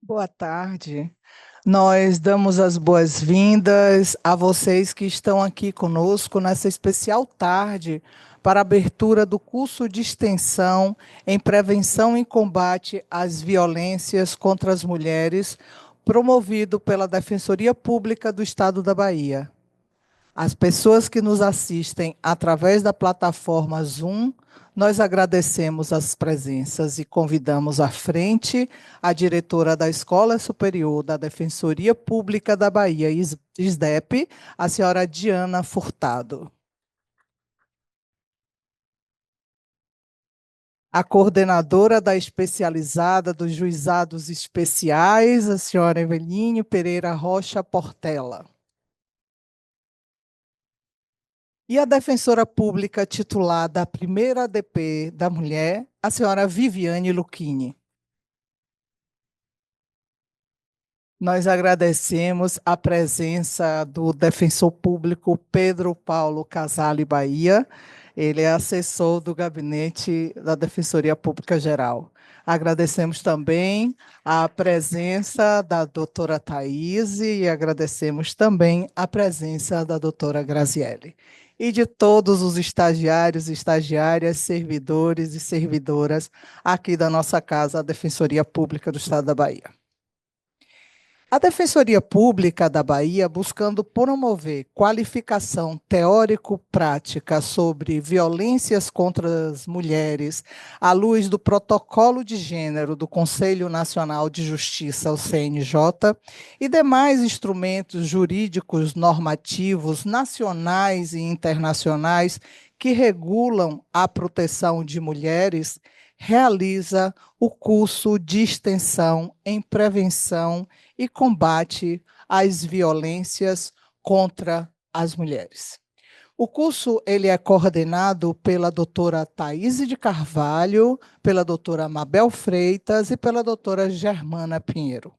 Boa tarde. Nós damos as boas-vindas a vocês que estão aqui conosco nessa especial tarde para a abertura do curso de extensão em prevenção e combate às violências contra as mulheres, promovido pela Defensoria Pública do Estado da Bahia. As pessoas que nos assistem através da plataforma Zoom, nós agradecemos as presenças e convidamos à frente a diretora da Escola Superior da Defensoria Pública da Bahia, SDEP, a senhora Diana Furtado. A coordenadora da especializada dos juizados especiais, a senhora Eveline Pereira Rocha Portela. E a defensora pública titular da primeira ADP da mulher, a senhora Viviane Lucchini. Nós agradecemos a presença do defensor público Pedro Paulo Casale Bahia. Ele é assessor do gabinete da Defensoria Pública Geral. Agradecemos também a presença da doutora Thaís e agradecemos também a presença da doutora Graziele. E de todos os estagiários, estagiárias, servidores e servidoras aqui da nossa casa, a Defensoria Pública do Estado da Bahia. A Defensoria Pública da Bahia, buscando promover qualificação teórico-prática sobre violências contra as mulheres, à luz do Protocolo de Gênero do Conselho Nacional de Justiça, o CNJ, e demais instrumentos jurídicos normativos nacionais e internacionais que regulam a proteção de mulheres, realiza o curso de extensão em prevenção e combate às violências contra as mulheres. O curso ele é coordenado pela doutora Thaís de Carvalho, pela doutora Mabel Freitas e pela doutora Germana Pinheiro.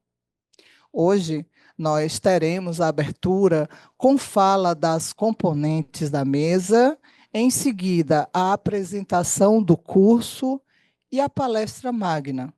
Hoje, nós teremos a abertura com fala das componentes da mesa, em seguida, a apresentação do curso e a palestra magna.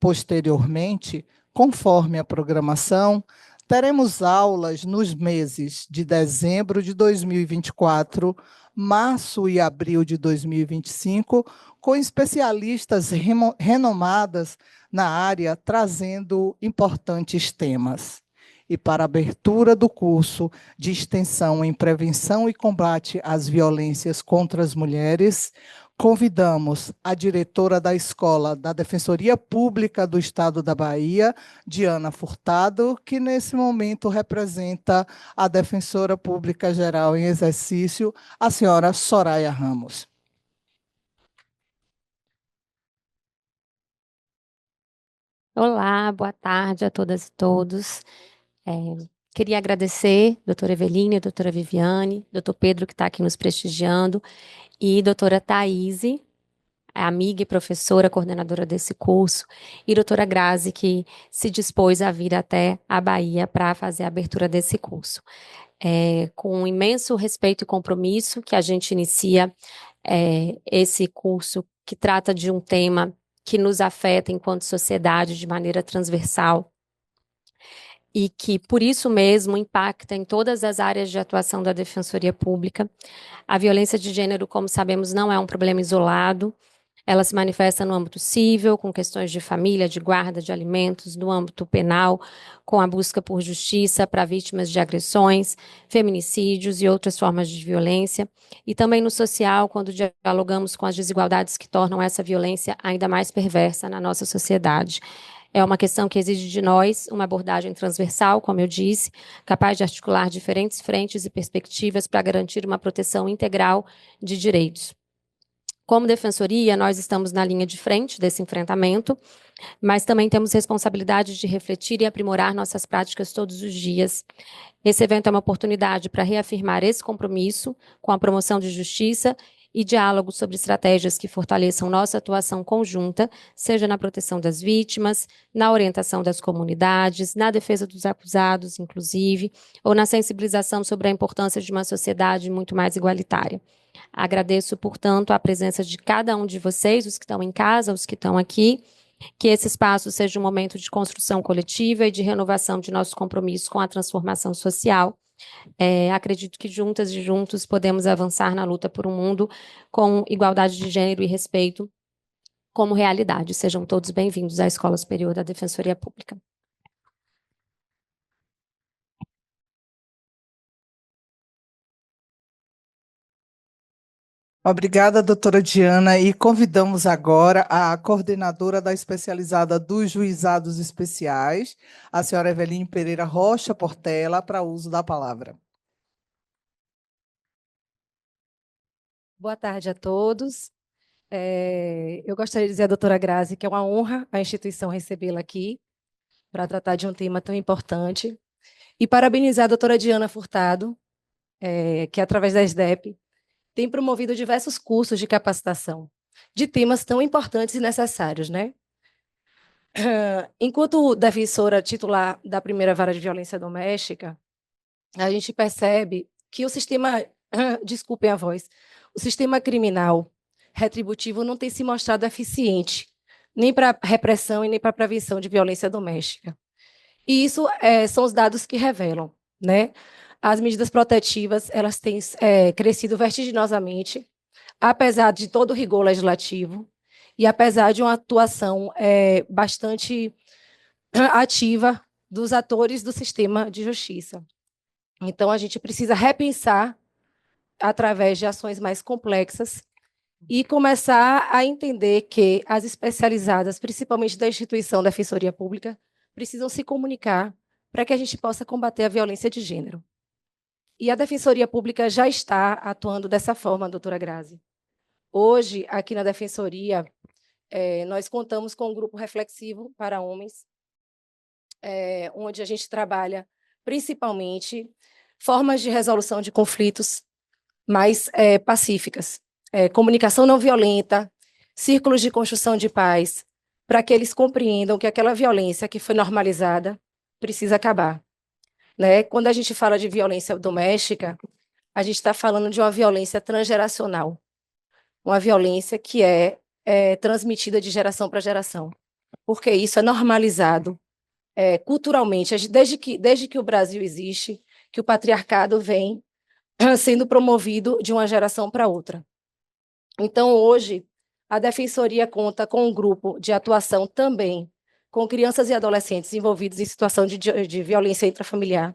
Posteriormente, conforme a programação, teremos aulas nos meses de dezembro de 2024, março e abril de 2025, com especialistas renomadas na área, trazendo importantes temas. E para a abertura do curso de extensão em prevenção e combate às violências contra as mulheres, convidamos a diretora da Escola da Defensoria Pública do Estado da Bahia, Diana Furtado, que nesse momento representa a Defensora Pública Geral em exercício, a senhora Soraya Ramos. Olá, boa tarde a todas e todos. Queria agradecer, doutora Eveline, doutora Viviane, doutor Pedro, que está aqui nos prestigiando, e doutora Thaís, amiga e professora, coordenadora desse curso, e doutora Grazi, que se dispôs a vir até a Bahia para fazer a abertura desse curso. Com imenso respeito e compromisso que a gente inicia esse curso, que trata de um tema que nos afeta enquanto sociedade de maneira transversal, e que, por isso mesmo, impacta em todas as áreas de atuação da Defensoria Pública. A violência de gênero, como sabemos, não é um problema isolado. Ela se manifesta no âmbito civil, com questões de família, de guarda de alimentos, no âmbito penal, com a busca por justiça para vítimas de agressões, feminicídios e outras formas de violência, e também no social, quando dialogamos com as desigualdades que tornam essa violência ainda mais perversa na nossa sociedade. É uma questão que exige de nós uma abordagem transversal, como eu disse, capaz de articular diferentes frentes e perspectivas para garantir uma proteção integral de direitos. Como defensoria, nós estamos na linha de frente desse enfrentamento, mas também temos responsabilidade de refletir e aprimorar nossas práticas todos os dias. Esse evento é uma oportunidade para reafirmar esse compromisso com a promoção de justiça e diálogo sobre estratégias que fortaleçam nossa atuação conjunta, seja na proteção das vítimas, na orientação das comunidades, na defesa dos acusados, inclusive, ou na sensibilização sobre a importância de uma sociedade muito mais igualitária. Agradeço, portanto, a presença de cada um de vocês, os que estão em casa, os que estão aqui, Que esse espaço seja um momento de construção coletiva e de renovação de nosso compromisso com a transformação social. Acredito que juntas e juntos podemos avançar na luta por um mundo com igualdade de gênero e respeito como realidade. Sejam todos bem-vindos à Escola Superior da Defensoria Pública. Obrigada, doutora Diana, e convidamos agora a coordenadora da especializada dos juizados especiais, a senhora Eveline Pereira Rocha Portela, para uso da palavra. Boa tarde a todos. Eu gostaria de dizer à doutora Grazi que é uma honra a instituição recebê-la aqui para tratar de um tema tão importante. E parabenizar a doutora Diana Furtado, que através da SDEP tem promovido diversos cursos de capacitação de temas tão importantes e necessários, né? Enquanto defensora titular da primeira vara de violência doméstica, a gente percebe que o sistema, desculpem a voz, o sistema criminal retributivo não tem se mostrado eficiente, nem para repressão e nem para prevenção de violência doméstica. E isso são os dados que revelam, né? As medidas protetivas, elas têm crescido vertiginosamente, apesar de todo o rigor legislativo e apesar de uma atuação bastante ativa dos atores do sistema de justiça. Então, a gente precisa repensar através de ações mais complexas e começar a entender que as especializadas, principalmente da instituição da Defensoria Pública, precisam se comunicar para que a gente possa combater a violência de gênero. E a Defensoria Pública já está atuando dessa forma, doutora Grazi. Hoje, aqui na Defensoria, nós contamos com um grupo reflexivo para homens, onde a gente trabalha principalmente formas de resolução de conflitos mais pacíficas, comunicação não violenta, círculos de construção de paz, para que eles compreendam que aquela violência que foi normalizada precisa acabar. Né? Quando a gente fala de violência doméstica, a gente está falando de uma violência transgeracional, uma violência que é transmitida de geração para geração, porque isso é normalizado culturalmente, desde que o Brasil existe, que o patriarcado vem sendo promovido de uma geração para outra. Então, hoje, a Defensoria conta com um grupo de atuação também com crianças e adolescentes envolvidos em situação de violência intrafamiliar,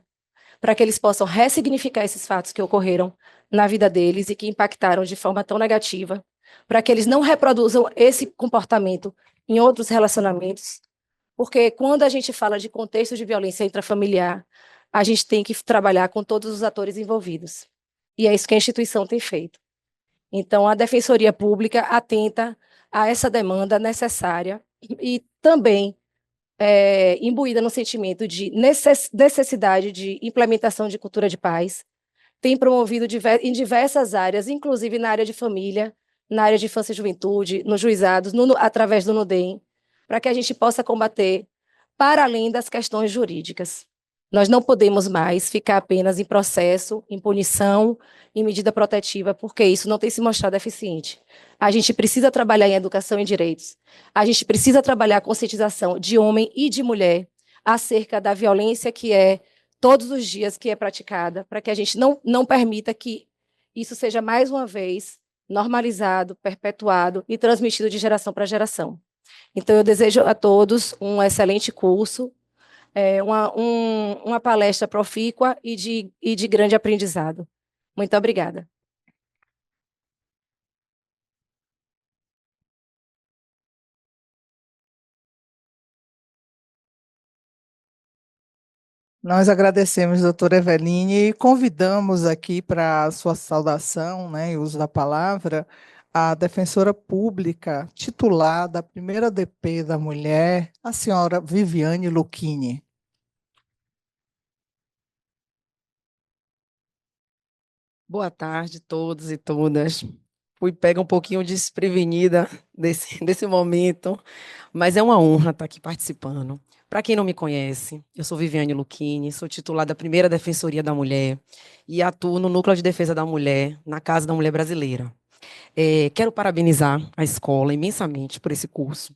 para que eles possam ressignificar esses fatos que ocorreram na vida deles e que impactaram de forma tão negativa, para que eles não reproduzam esse comportamento em outros relacionamentos, porque quando a gente fala de contexto de violência intrafamiliar, a gente tem que trabalhar com todos os atores envolvidos. E é isso que a instituição tem feito. Então, a Defensoria Pública atenta a essa demanda necessária e também imbuída no sentimento de necessidade de implementação de cultura de paz, tem promovido em diversas áreas, inclusive na área de família, na área de infância e juventude, nos juizados, através do NUDEM, para que a gente possa combater para além das questões jurídicas. Nós não podemos mais ficar apenas em processo, em punição, em medida protetiva, porque isso não tem se mostrado eficiente. A gente precisa trabalhar em educação e direitos. A gente precisa trabalhar a conscientização de homem e de mulher acerca da violência que todos os dias que é praticada, para que a gente não permita que isso seja mais uma vez normalizado, perpetuado e transmitido de geração para geração. Então, eu desejo a todos um excelente curso, uma palestra profícua e de grande aprendizado. Muito obrigada. Nós agradecemos, doutora Eveline, e convidamos aqui para a sua saudação, né, e uso da palavra, a defensora pública titular da primeira DP da mulher, a senhora Viviane Lucchini. Boa tarde, todos e todas. Fui pega um pouquinho desprevenida desse momento, mas é uma honra estar aqui participando. Para quem não me conhece, eu sou Viviane Lucchini, sou titular da primeira Defensoria da Mulher e atuo no Núcleo de Defesa da Mulher, na Casa da Mulher Brasileira. Quero parabenizar a escola imensamente por esse curso.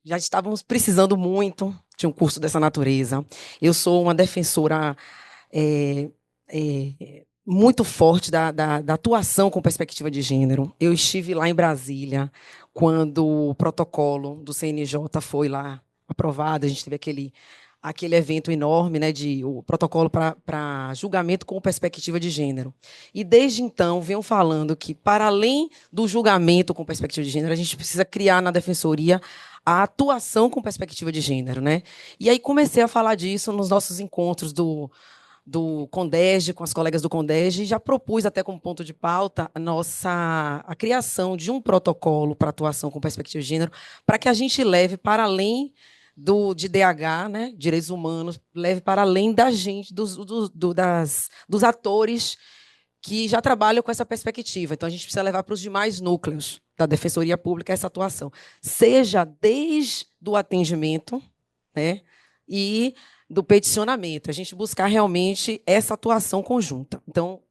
Já estávamos precisando muito de um curso dessa natureza. Eu sou uma defensora muito forte da atuação com perspectiva de gênero. Eu estive lá em Brasília quando o protocolo do CNJ foi lá aprovado. A gente teve aquele evento enorme, né, o protocolo para julgamento com perspectiva de gênero. E desde então venho falando que, para além do julgamento com perspectiva de gênero, a gente precisa criar na defensoria a atuação com perspectiva de gênero, né? E aí comecei a falar disso nos nossos encontros do Condege, com as colegas do Condege, e já propus até como ponto de pauta a criação de um protocolo para atuação com perspectiva de gênero, para que a gente leve para além de DH, né, direitos humanos, leve para além da gente, dos atores que já trabalham com essa perspectiva. Então, a gente precisa levar para os demais núcleos da Defensoria Pública essa atuação, seja desde o atendimento, né, e do peticionamento, a gente buscar realmente essa atuação conjunta. Então,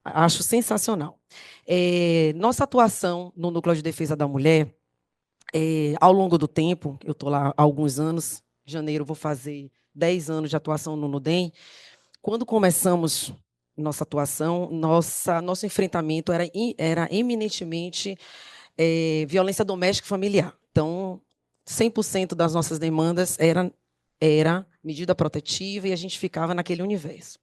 acho sensacional. Nossa atuação no Núcleo de Defesa da Mulher, ao longo do tempo, eu estou lá há alguns anos, em janeiro vou fazer 10 anos de atuação no NUDEM. Quando começamos nossa atuação, nosso enfrentamento era eminentemente violência doméstica e familiar. Então, 100% das nossas demandas era medida protetiva e a gente ficava naquele universo.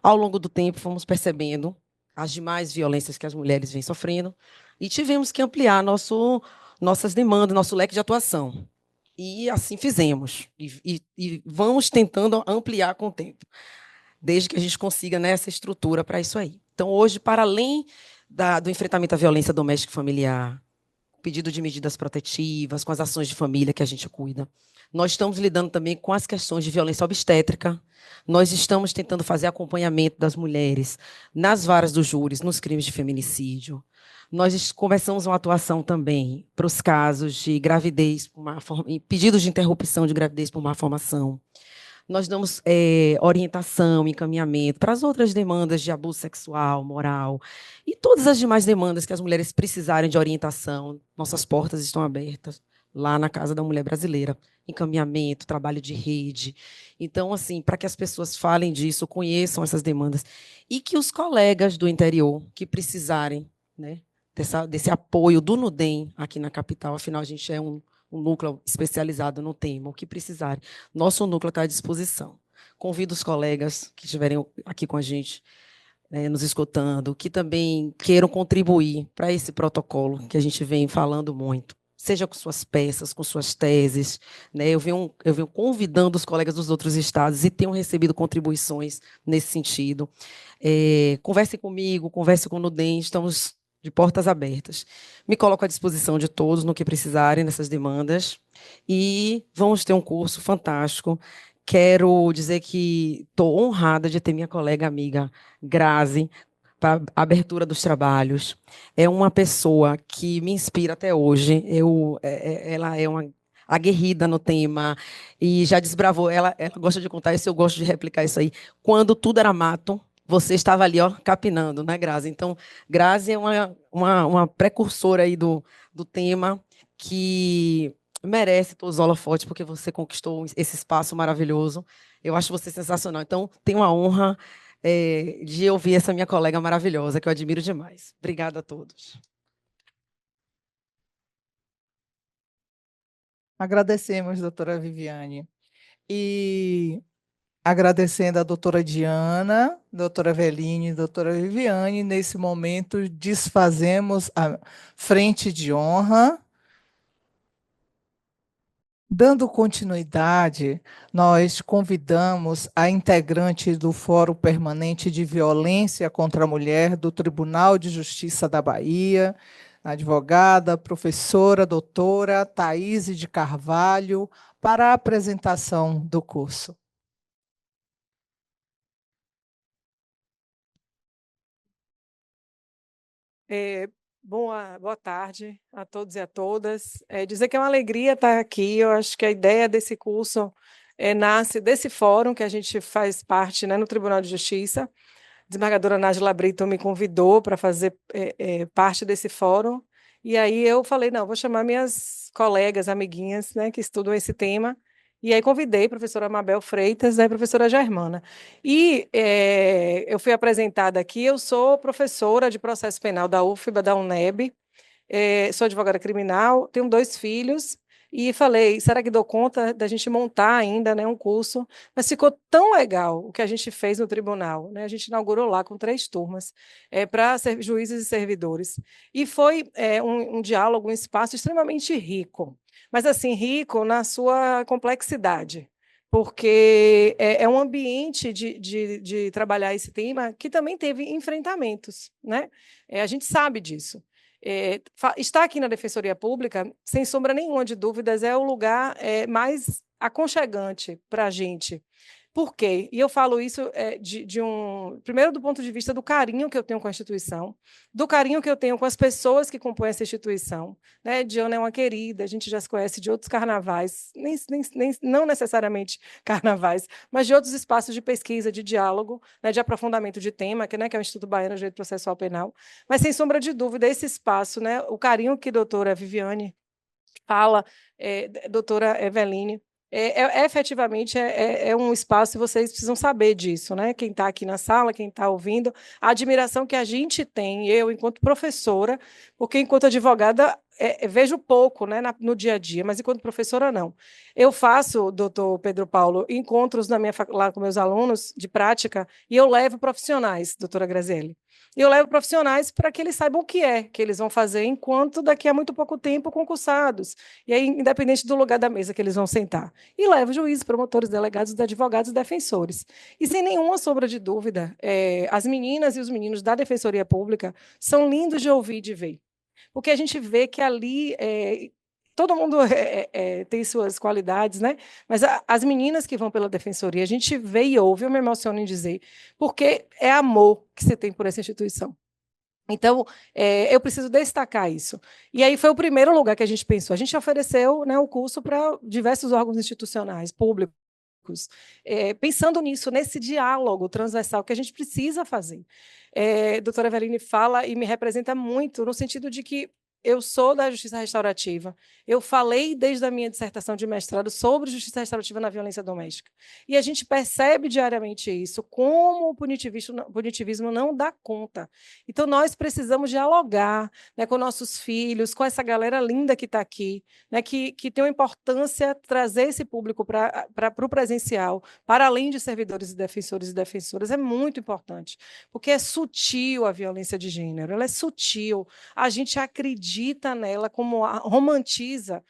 Ao longo do tempo, fomos percebendo as demais violências que as mulheres vêm sofrendo e tivemos que ampliar nossas demandas, nosso leque de atuação. E assim fizemos. E vamos tentando ampliar com o tempo, desde que a gente consiga, né, essa estrutura para isso aí. Então, hoje, para além do enfrentamento à violência doméstica e familiar, pedido de medidas protetivas, com as ações de família que a gente cuida, nós estamos lidando também com as questões de violência obstétrica. Nós estamos tentando fazer acompanhamento das mulheres nas varas dos júris, nos crimes de feminicídio. Nós começamos uma atuação também para os casos de gravidez, pedidos de interrupção de gravidez por má formação. Nós damos orientação, encaminhamento para as outras demandas de abuso sexual, moral e todas as demais demandas que as mulheres precisarem de orientação. Nossas portas estão abertas lá na Casa da Mulher Brasileira. Encaminhamento, trabalho de rede. Então, assim, para que as pessoas falem disso, conheçam essas demandas e que os colegas do interior que precisarem, né, desse apoio do NUDEM aqui na capital, afinal, a gente é um núcleo especializado no tema, o que precisarem. Nosso núcleo está à disposição. Convido os colegas que estiverem aqui com a gente, nos escutando, que também queiram contribuir para esse protocolo que a gente vem falando muito, seja com suas peças, com suas teses. Né? Eu venho convidando os colegas dos outros estados e tenho recebido contribuições nesse sentido. Conversem comigo, conversem com o NUDEM, estamos de portas abertas. Me coloco à disposição de todos no que precisarem nessas demandas e vamos ter um curso fantástico. Quero dizer que estou honrada de ter minha colega amiga Grazi para a abertura dos trabalhos. É uma pessoa que me inspira até hoje. Ela é uma aguerrida no tema e já desbravou. Ela gosta de contar isso, eu gosto de replicar isso aí. Quando tudo era mato, você estava ali, ó, capinando, né, Grazi? Então, Grazi é uma precursora aí do tema que merece todos os holofotes, porque você conquistou esse espaço maravilhoso. Eu acho você sensacional. Então, tenho a honra de ouvir essa minha colega maravilhosa, que eu admiro demais. Obrigada a todos. Agradecemos, doutora Viviane. E agradecendo a doutora Diana, doutora Eveline, doutora Viviane, nesse momento desfazemos a frente de honra. Dando continuidade, nós convidamos a integrante do Fórum Permanente de Violência contra a Mulher do Tribunal de Justiça da Bahia, a advogada, professora, doutora Thaís de Carvalho, para a apresentação do curso. Boa tarde a todos e a todas. Dizer que é uma alegria estar aqui. Eu acho que a ideia desse curso nasce desse fórum que a gente faz parte, né, no Tribunal de Justiça. A desembargadora Nájila Brito me convidou para fazer parte desse fórum E aí eu falei, não, vou chamar minhas colegas, amiguinhas, né, que estudam esse tema. E aí convidei a professora Mabel Freitas e a professora Germana. E eu fui apresentada aqui, eu sou professora de processo penal da UFBA, da UNEB, sou advogada criminal, tenho 2 filhos, e falei, será que dou conta da gente montar ainda, né, um curso? Mas ficou tão legal o que a gente fez no tribunal, né? A gente inaugurou lá com 3 turmas, para juízes e servidores. E foi um diálogo, um espaço extremamente rico, mas assim, rico na sua complexidade, porque é um ambiente de trabalhar esse tema que também teve enfrentamentos, né? A gente sabe disso. Estar aqui na Defensoria Pública, sem sombra nenhuma de dúvidas, é o lugar mais aconchegante para a gente. Por quê? E eu falo isso primeiro, do ponto de vista do carinho que eu tenho com a instituição, do carinho que eu tenho com as pessoas que compõem essa instituição. Né? Diana é uma querida, a gente já se conhece de outros carnavais, não necessariamente carnavais, mas de outros espaços de pesquisa, de diálogo, né, de aprofundamento de tema, que é o Instituto Baiano de Direito Processual Penal. Mas, sem sombra de dúvida, esse espaço, né, o carinho que a doutora Viviane fala, doutora Eveline, efetivamente um espaço, e vocês precisam saber disso, né? Quem está aqui na sala, quem está ouvindo, a admiração que a gente tem, eu, enquanto professora, porque enquanto advogada, vejo pouco, né, no dia a dia, mas enquanto professora, não. Eu faço, doutor Pedro Paulo, encontros lá com meus alunos de prática, e eu levo profissionais, doutora Graziele. E eu levo profissionais para que eles saibam o que eles vão fazer enquanto daqui a muito pouco tempo concursados. E aí, independente do lugar da mesa que eles vão sentar. E levo juízes, promotores, delegados, advogados e defensores. E sem nenhuma sombra de dúvida, as meninas e os meninos da Defensoria Pública são lindos de ouvir e de ver. Porque a gente vê que ali todo mundo tem suas qualidades, né? Mas as meninas que vão pela defensoria, a gente vê e ouve, eu me emociono em dizer, porque é amor que se tem por essa instituição. Então, eu preciso destacar isso. E aí foi o primeiro lugar que a gente pensou. A gente ofereceu, né, o curso para diversos órgãos institucionais, públicos, pensando nisso, nesse diálogo transversal que a gente precisa fazer. Doutora Eveline fala e me representa muito, no sentido de que eu sou da justiça restaurativa. Eu falei desde a minha dissertação de mestrado sobre justiça restaurativa na violência doméstica. E a gente percebe diariamente isso, como o punitivismo não dá conta. Então, nós precisamos dialogar, né, com nossos filhos, com essa galera linda que está aqui, né, que tem uma importância trazer esse público para o presencial, para além de servidores e defensoras. É muito importante, porque é sutil a violência de gênero, ela é sutil. A gente acredita nela, como romantiza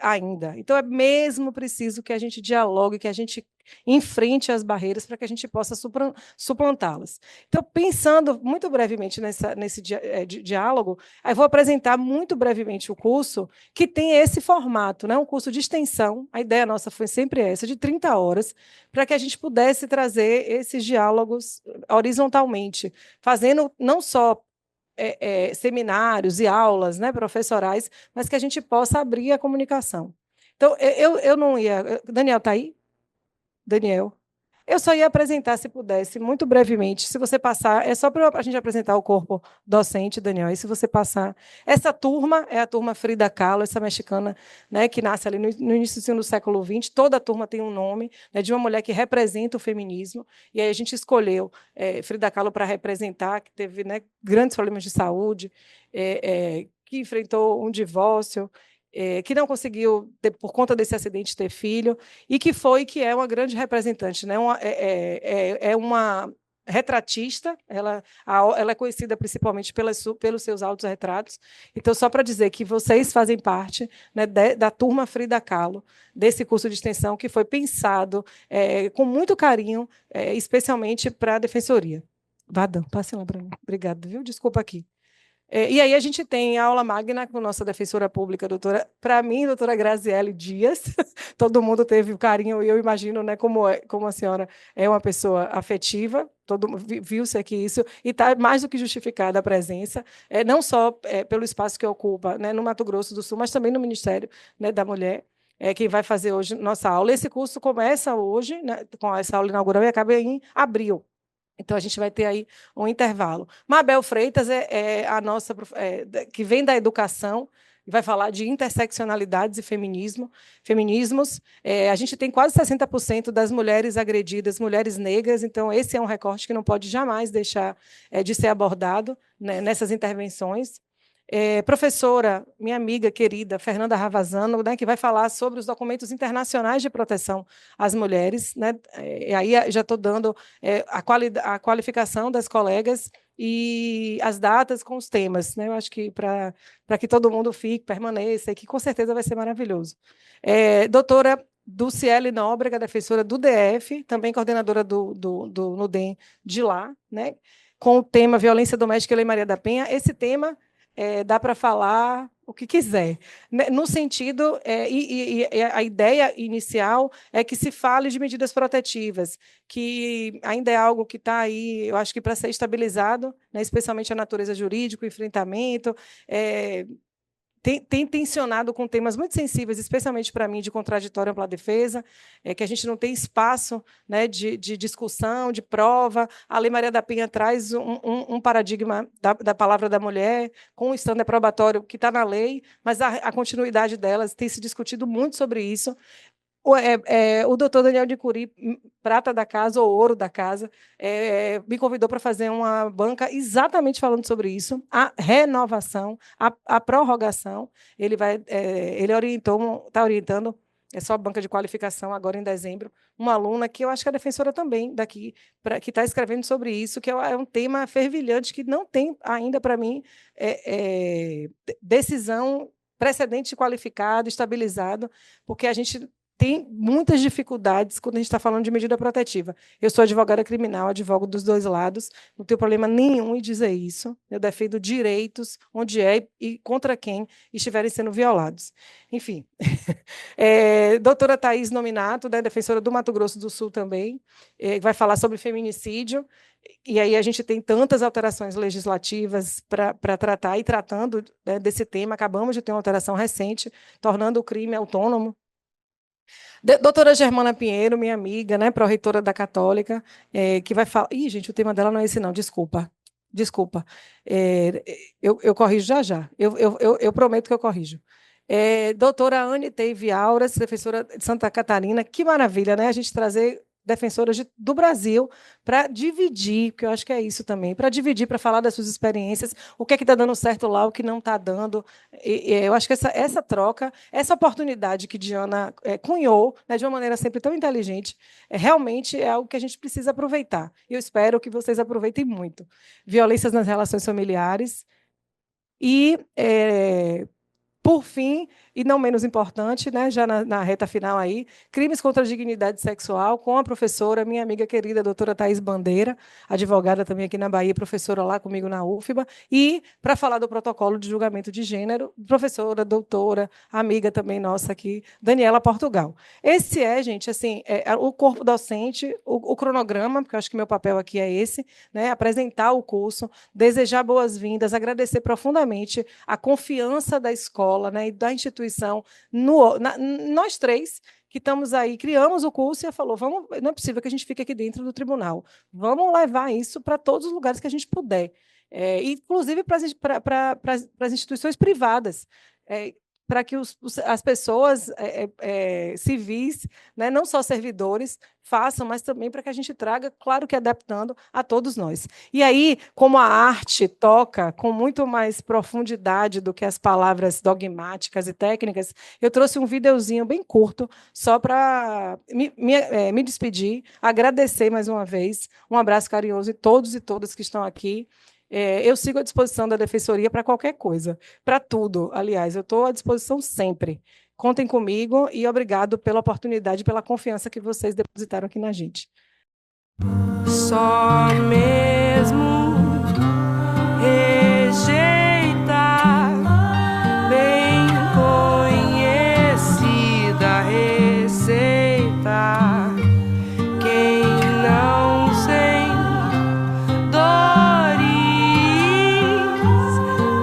ainda. Então, é mesmo preciso que a gente dialogue, que a gente enfrente as barreiras para que a gente possa suplantá-las. Então, pensando muito brevemente nesse diálogo, eu vou apresentar muito brevemente o curso, que tem esse formato, né? Um curso de extensão. A ideia nossa foi sempre essa, de 30 horas, para que a gente pudesse trazer esses diálogos horizontalmente, fazendo não só seminários e aulas, né, professorais, mas que a gente possa abrir a comunicação. Então, eu não ia... Daniel está aí? Daniel? Eu só ia apresentar, se pudesse, muito brevemente. Se você passar, é só para a gente apresentar o corpo docente, Daniel. E se você passar, essa turma é a turma Frida Kahlo, essa mexicana, né, que nasce ali no início do século XX. Toda a turma tem um nome, né, de uma mulher que representa o feminismo. E aí a gente escolheu Frida Kahlo para representar, que teve, né, grandes problemas de saúde, que enfrentou um divórcio, que não conseguiu, por conta desse acidente, ter filho, e que é uma grande representante, né? Uma retratista, ela é conhecida principalmente pelos seus autorretratos. Então, só para dizer que vocês fazem parte, né, da turma Frida Kahlo, desse curso de extensão que foi pensado com muito carinho, especialmente para a Defensoria. Vadão, passe lá para mim. Obrigada, viu? Desculpa aqui. E aí a gente tem a aula magna com nossa defensora pública, para mim, doutora Graziele Dias. Todo mundo teve o carinho, e eu imagino, né, como a senhora é uma pessoa afetiva, viu-se aqui isso, e está mais do que justificada a presença, não só pelo espaço que ocupa, né, no Mato Grosso do Sul, mas também no Ministério, né, da Mulher, quem vai fazer hoje nossa aula. Esse curso começa hoje, né, com essa aula inaugural, e acaba em abril. Então, a gente vai ter aí um intervalo. Mabel Freitas é a nossa, que vem da educação, e vai falar de interseccionalidades e feminismos. A gente tem quase 60% das mulheres agredidas, mulheres negras, então esse é um recorte que não pode jamais deixar de ser abordado, né, nessas intervenções. Professora, minha amiga querida, Fernanda Ravazano, né, que vai falar sobre os documentos internacionais de proteção às mulheres, né, e aí já estou dando a qualificação das colegas e as datas com os temas, né? Eu acho que para que todo mundo fique, permaneça, e que com certeza vai ser maravilhoso. Doutora Dulciele Nóbrega, defensora do DF, também coordenadora do NUDEM de lá, né? Com o tema Violência Doméstica e Lei Maria da Penha. Esse tema dá para falar o que quiser, né? No sentido, e a ideia inicial é que se fale de medidas protetivas, que ainda é algo que está aí, eu acho que para ser estabilizado, né, especialmente a natureza jurídica, o enfrentamento, tem tensionado com temas muito sensíveis, especialmente para mim, de contraditório ampla defesa, que a gente não tem espaço, né, de discussão, de prova. A Lei Maria da Penha traz um paradigma da palavra da mulher, com o estándar probatório que está na lei, mas a continuidade delas tem se discutido muito sobre isso. O doutor Daniel de Curi, prata da casa ou ouro da casa, me convidou para fazer uma banca exatamente falando sobre isso, a renovação, a prorrogação. Ele está orientando, é só banca de qualificação agora em dezembro, uma aluna que eu acho que é defensora também daqui, que está escrevendo sobre isso, que é um tema fervilhante que não tem ainda, para mim, decisão precedente qualificado, estabilizado, porque a gente tem muitas dificuldades quando a gente está falando de medida protetiva. Eu sou advogada criminal, advogo dos dois lados, não tenho problema nenhum em dizer isso. Eu defendo direitos onde e contra quem estiverem sendo violados. Enfim, doutora Thaís Nominato, né, defensora do Mato Grosso do Sul também, vai falar sobre feminicídio, e aí a gente tem tantas alterações legislativas para tratar, e tratando, né, desse tema, acabamos de ter uma alteração recente, tornando o crime autônomo. Doutora Germana Pinheiro, minha amiga, né, pró-reitora da Católica, que vai falar... Ih, gente, o tema dela não é esse, não, desculpa. Eu corrijo já. Eu prometo que eu corrijo. Doutora Anne Teive Auras, defensora de Santa Catarina, que maravilha, né? A gente trazer defensoras do Brasil para dividir, porque eu acho que é isso também, para dividir, para falar das suas experiências, o que está dando certo lá, o que não está dando. Eu acho que essa troca, essa oportunidade que Diana cunhou, né, de uma maneira sempre tão inteligente, realmente é algo que a gente precisa aproveitar. E eu espero que vocês aproveitem muito. Violências nas relações familiares e... por fim, e não menos importante, né, já na reta final aí, crimes contra a dignidade sexual, com a professora, minha amiga querida, a doutora Thaís Bandeira, advogada também aqui na Bahia, professora lá comigo na UFBA, e para falar do protocolo de julgamento de gênero, professora, doutora, amiga também nossa aqui, Daniela Portugal. Esse gente, assim, o corpo docente, o cronograma, porque eu acho que meu papel aqui é esse, né, apresentar o curso, desejar boas-vindas, agradecer profundamente a confiança da escola, né, e da instituição, nós três que estamos aí, criamos o curso e falou, não é possível que a gente fique aqui dentro do tribunal, vamos levar isso para todos os lugares que a gente puder, inclusive para as instituições privadas, para que as pessoas civis, né, não só servidores, façam, mas também para que a gente traga, claro que adaptando a todos nós. E aí, como a arte toca com muito mais profundidade do que as palavras dogmáticas e técnicas, eu trouxe um videozinho bem curto, só para me despedir, agradecer mais uma vez, um abraço carinhoso a todos e todas que estão aqui. Eu sigo à disposição da Defensoria para qualquer coisa, para tudo, aliás, eu estou à disposição sempre. Contem comigo e obrigado pela oportunidade, pela confiança que vocês depositaram aqui na gente. Só mesmo rejeitar bem conhecida receita. Quem não sem dores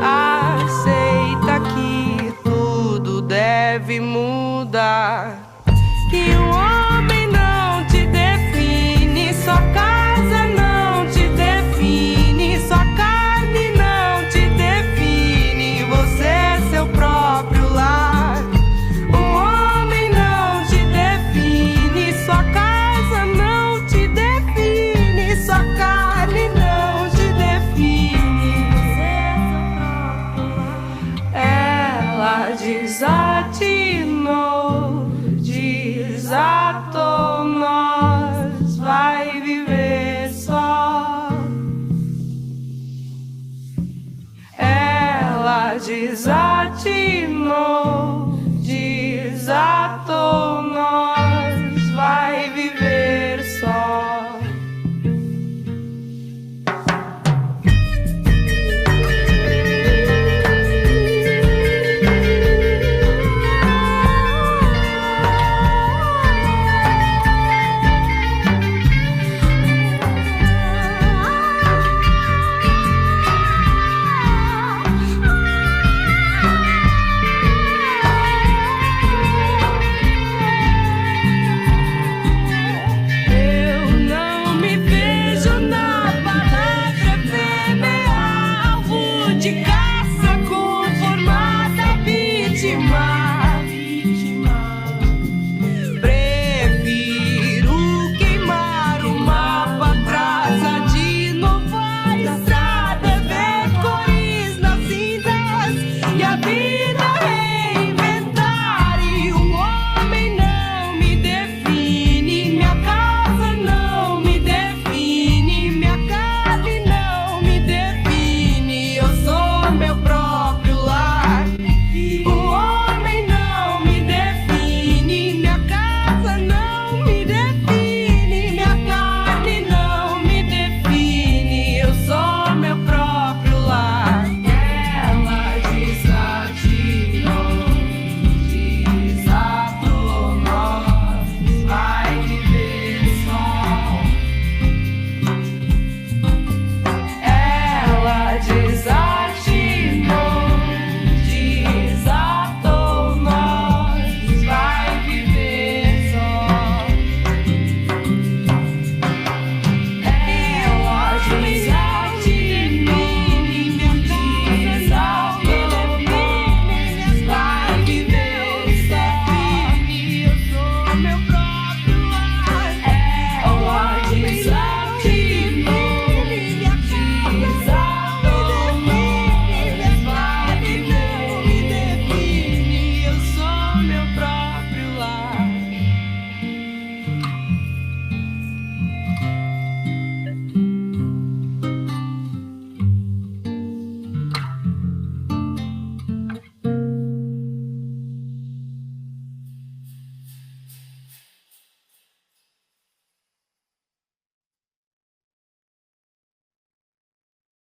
aceita que tudo deve mudar. Que um homem não te define, sua casa não desatinou, desatou nós, vai viver só. Ela desatinou, desatou nós, vai viver só.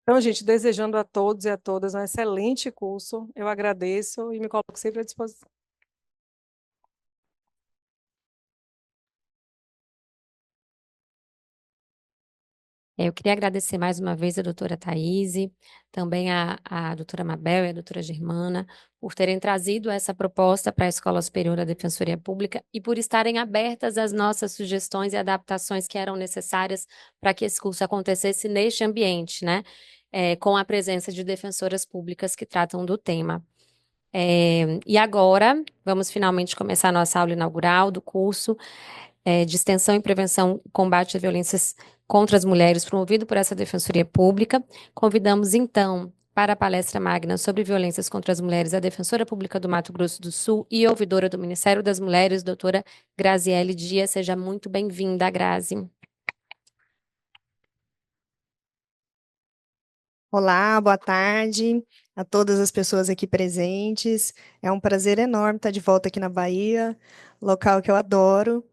Então, gente, desejando a todos e a todas um excelente curso, eu agradeço e me coloco sempre à disposição. Eu queria agradecer mais uma vez a doutora Thaíse, também a doutora Mabel e a doutora Germana, por terem trazido essa proposta para a Escola Superior da Defensoria Pública e por estarem abertas às nossas sugestões e adaptações que eram necessárias para que esse curso acontecesse neste ambiente, né? Com a presença de defensoras públicas que tratam do tema. E agora, vamos finalmente começar a nossa aula inaugural do curso de Extensão e Prevenção e Combate às Violências contra as Mulheres, promovido por essa Defensoria Pública. Convidamos, então, para a palestra magna sobre violências contra as mulheres, a Defensora Pública do Mato Grosso do Sul e ouvidora do Ministério das Mulheres, doutora Graziele Dias. Seja muito bem-vinda, Grazi. Olá, boa tarde a todas as pessoas aqui presentes. É um prazer enorme estar de volta aqui na Bahia, local que eu adoro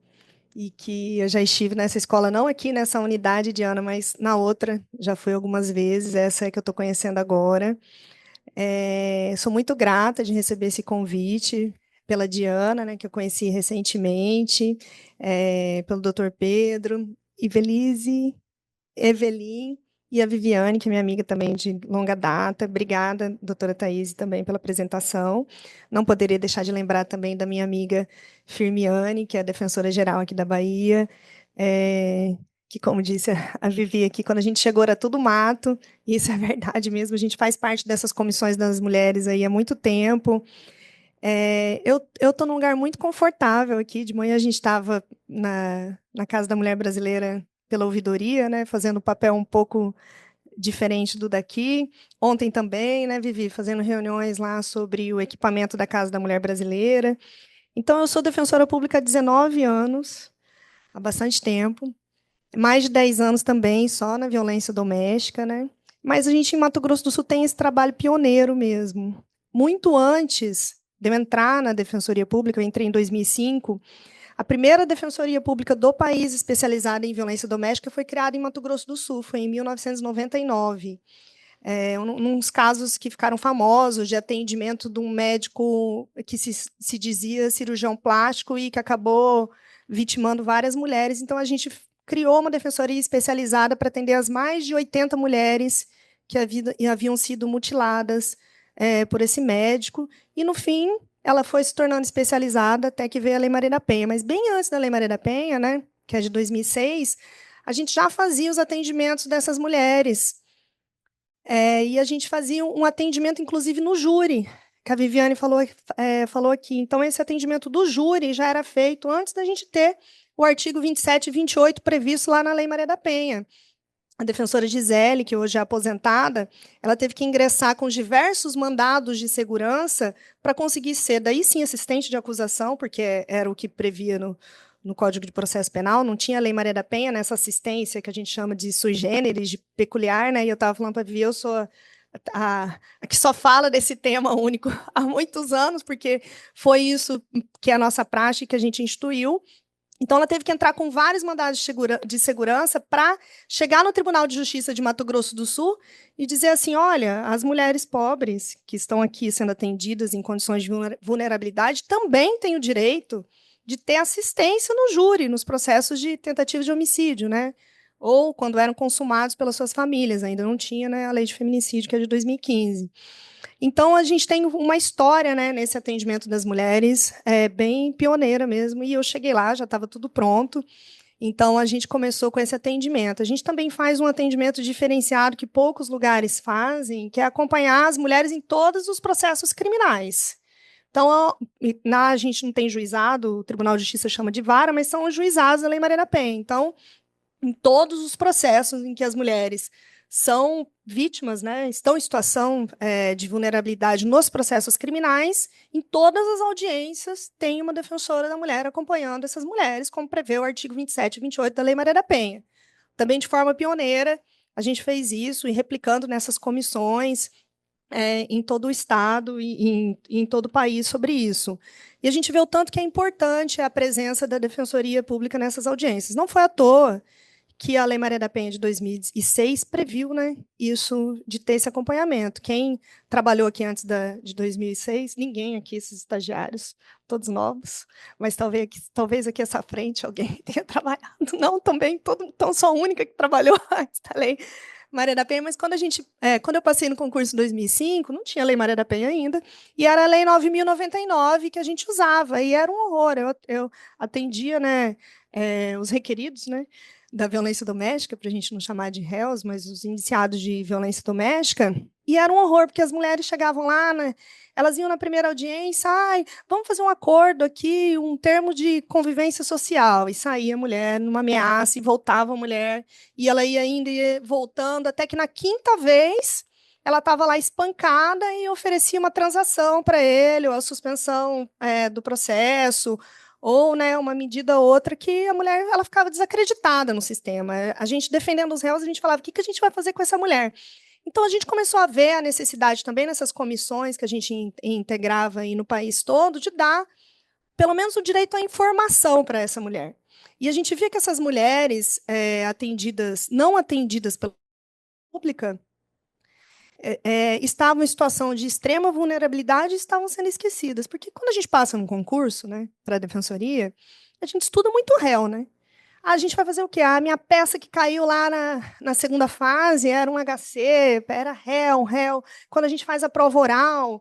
e que eu já estive nessa escola, não aqui nessa unidade, Diana, mas na outra, já fui algumas vezes, essa é que eu estou conhecendo agora. Sou muito grata de receber esse convite pela Diana, né, que eu conheci recentemente, pelo Dr. Pedro, Evelyn, e a Viviane, que é minha amiga também de longa data. Obrigada, doutora Thaís, também pela apresentação. Não poderia deixar de lembrar também da minha amiga Firmiane, que é a defensora geral aqui da Bahia, que, como disse a Vivi aqui, quando a gente chegou era tudo mato, e isso é verdade mesmo, a gente faz parte dessas comissões das mulheres aí há muito tempo. Eu estou num lugar muito confortável aqui. De manhã a gente estava na Casa da Mulher Brasileira pela ouvidoria, né, fazendo um papel um pouco diferente do daqui. Ontem também, né, Vivi, fazendo reuniões lá sobre o equipamento da Casa da Mulher Brasileira. Então, eu sou defensora pública há 19 anos, há bastante tempo. Mais de 10 anos também só na violência doméstica, né? Mas a gente, em Mato Grosso do Sul, tem esse trabalho pioneiro mesmo. Muito antes de eu entrar na Defensoria Pública, eu entrei em 2005, a primeira Defensoria Pública do país especializada em violência doméstica foi criada em Mato Grosso do Sul, foi em 1999. Uns casos que ficaram famosos de atendimento de um médico que se dizia cirurgião plástico e que acabou vitimando várias mulheres. Então, a gente criou uma defensoria especializada para atender as mais de 80 mulheres que haviam sido mutiladas por esse médico. E, no fim, ela foi se tornando especializada até que veio a Lei Maria da Penha. Mas, bem antes da Lei Maria da Penha, né, que é de 2006, a gente já fazia os atendimentos dessas mulheres. E a gente fazia um atendimento, inclusive, no júri, que a Viviane falou aqui. Então, esse atendimento do júri já era feito antes da gente ter o artigo 27 e 28 previsto lá na Lei Maria da Penha. A defensora Gisele, que hoje é aposentada, ela teve que ingressar com diversos mandados de segurança para conseguir ser, daí sim, assistente de acusação, porque era o que previa no Código de Processo Penal, não tinha a Lei Maria da Penha nessa assistência que a gente chama de sui generis, de peculiar, né? E eu estava falando para a Vivi, eu sou a que só fala desse tema único há muitos anos, porque foi isso que é a nossa prática, que a gente instituiu. Então, ela teve que entrar com vários mandados de segurança para chegar no Tribunal de Justiça de Mato Grosso do Sul e dizer assim, olha, as mulheres pobres que estão aqui sendo atendidas em condições de vulnerabilidade também têm o direito de ter assistência no júri, nos processos de tentativa de homicídio, né? Ou quando eram consumados pelas suas famílias, ainda não tinha, né, a lei de feminicídio, que é de 2015. Então, a gente tem uma história, né, nesse atendimento das mulheres, bem pioneira mesmo, e eu cheguei lá, já estava tudo pronto, então a gente começou com esse atendimento. A gente também faz um atendimento diferenciado que poucos lugares fazem, que é acompanhar as mulheres em todos os processos criminais. Então, a gente não tem juizado, o Tribunal de Justiça chama de vara, mas são os juizados da Lei Maria da Penha. Então, em todos os processos em que as mulheres são vítimas, né, estão em situação de vulnerabilidade nos processos criminais, em todas as audiências tem uma defensora da mulher acompanhando essas mulheres, como prevê o artigo 27 e 28 da Lei Maria da Penha. Também de forma pioneira, a gente fez isso, e replicando nessas comissões em todo o Estado e em todo o país sobre isso. E a gente vê o tanto que é importante a presença da Defensoria Pública nessas audiências. Não foi à toa que a Lei Maria da Penha de 2006 previu, né, isso de ter esse acompanhamento. Quem trabalhou aqui antes de 2006, ninguém aqui, esses estagiários, todos novos, mas talvez aqui essa frente alguém tenha trabalhado. Não, também, então sou a única que trabalhou antes da Lei Maria da Penha, mas quando eu passei no concurso em 2005, não tinha Lei Maria da Penha ainda, e era a Lei 9.099 que a gente usava, e era um horror. Eu atendia, né, os requeridos, né, da violência doméstica, para a gente não chamar de réus, mas os indiciados de violência doméstica, e era um horror, porque as mulheres chegavam lá, né, elas iam na primeira audiência, vamos fazer um acordo aqui, um termo de convivência social, e saía a mulher numa ameaça, e voltava a mulher, e ela ia indo e voltando, até que na quinta vez ela estava lá espancada e oferecia uma transação para ele, ou a suspensão do processo, ou, né, uma medida ou outra, que a mulher ela ficava desacreditada no sistema. A gente, defendendo os réus, a gente falava, o que a gente vai fazer com essa mulher? Então, a gente começou a ver a necessidade também nessas comissões que a gente integrava aí no país todo, de dar, pelo menos, o direito à informação para essa mulher. E a gente via que essas mulheres não atendidas pela pública, estavam em situação de extrema vulnerabilidade e estavam sendo esquecidas. Porque quando a gente passa num concurso, né, para a defensoria, a gente estuda muito réu, né? A gente vai fazer o quê? A minha peça que caiu lá na segunda fase era um HC, era réu. Quando a gente faz a prova oral,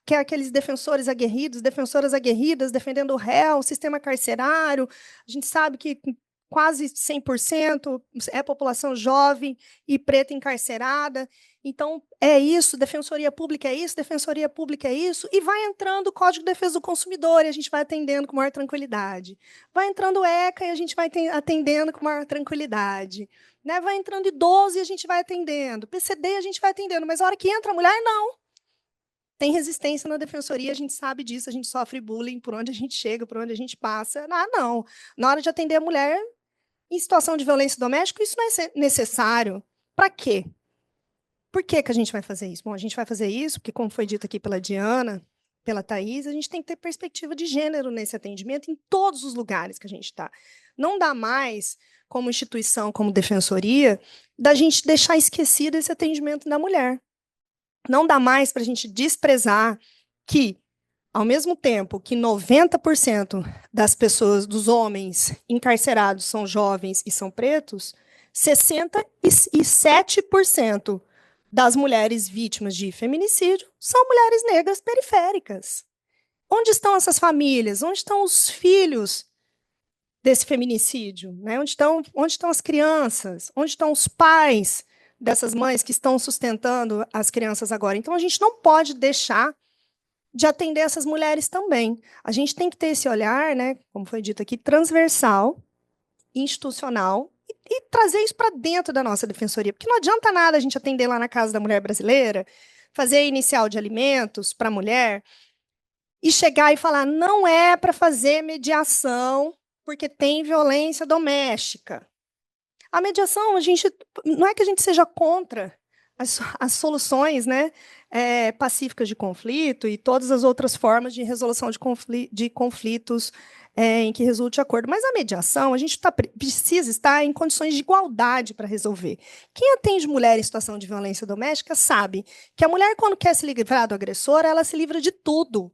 que é aqueles defensores aguerridos, defensoras aguerridas defendendo o réu, o sistema carcerário, a gente sabe que quase 100% é população jovem e preta encarcerada. Então, é isso, defensoria pública é isso, defensoria pública é isso, e vai entrando o Código de Defesa do Consumidor, e a gente vai atendendo com maior tranquilidade. Vai entrando o ECA, e a gente vai atendendo com maior tranquilidade. Né? Vai entrando idoso, e a gente vai atendendo. PCD, a gente vai atendendo, mas a hora que entra a mulher, não. Tem resistência na defensoria, a gente sabe disso, a gente sofre bullying por onde a gente chega, por onde a gente passa. Ah, não. Na hora de atender a mulher em situação de violência doméstica, isso não é necessário. Para quê? Por que a gente vai fazer isso? Bom, a gente vai fazer isso porque, como foi dito aqui pela Diana, pela Thais, a gente tem que ter perspectiva de gênero nesse atendimento em todos os lugares que a gente está. Não dá mais, como instituição, como defensoria, da gente deixar esquecido esse atendimento da mulher. Não dá mais para a gente desprezar que, ao mesmo tempo que 90% das pessoas, dos homens encarcerados são jovens e são pretos, 67% das mulheres vítimas de feminicídio são mulheres negras periféricas. Onde estão essas famílias? Onde estão os filhos desse feminicídio? Né? Onde estão as crianças? Onde estão os pais dessas mães que estão sustentando as crianças agora? Então, a gente não pode deixar de atender essas mulheres também. A gente tem que ter esse olhar, né, como foi dito aqui, transversal, institucional, e trazer isso para dentro da nossa defensoria. Porque não adianta nada a gente atender lá na Casa da Mulher Brasileira, fazer a inicial de alimentos para a mulher, e chegar e falar, não é para fazer mediação porque tem violência doméstica. A mediação, não é que a gente seja contra as soluções, né, pacíficas de conflito e todas as outras formas de resolução de conflitos em que resulte acordo. Mas a mediação, a gente precisa estar em condições de igualdade para resolver. Quem atende mulher em situação de violência doméstica sabe que a mulher, quando quer se livrar do agressor, ela se livra de tudo.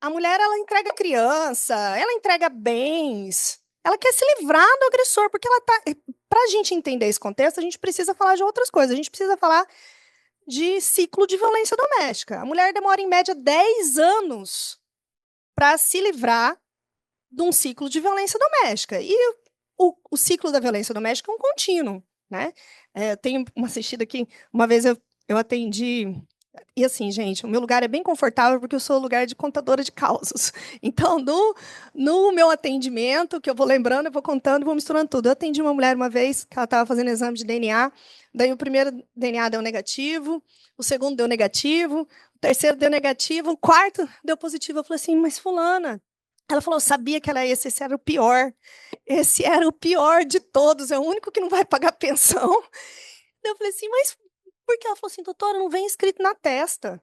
A mulher, ela entrega criança, ela entrega bens, ela quer se livrar do agressor, porque ela tá. Para a gente entender esse contexto, a gente precisa falar de outras coisas. A gente precisa falar de ciclo de violência doméstica. A mulher demora, em média, 10 anos para se livrar de um ciclo de violência doméstica. E o ciclo da violência doméstica é um contínuo. Né? Tenho uma assistida aqui, uma vez eu atendi. E assim, gente, o meu lugar é bem confortável porque eu sou o lugar de contadora de causos. Então, no meu atendimento, que eu vou lembrando, eu vou contando, vou misturando tudo. Eu atendi uma mulher uma vez que ela estava fazendo exame de DNA, daí o primeiro DNA deu negativo, o segundo deu negativo, o terceiro deu negativo, o quarto deu positivo. Eu falei assim, mas fulana... Ela falou, eu sabia que esse era o pior. Esse era o pior de todos, é o único que não vai pagar pensão. Eu falei assim, mas... Porque ela falou assim, doutora, não vem escrito na testa.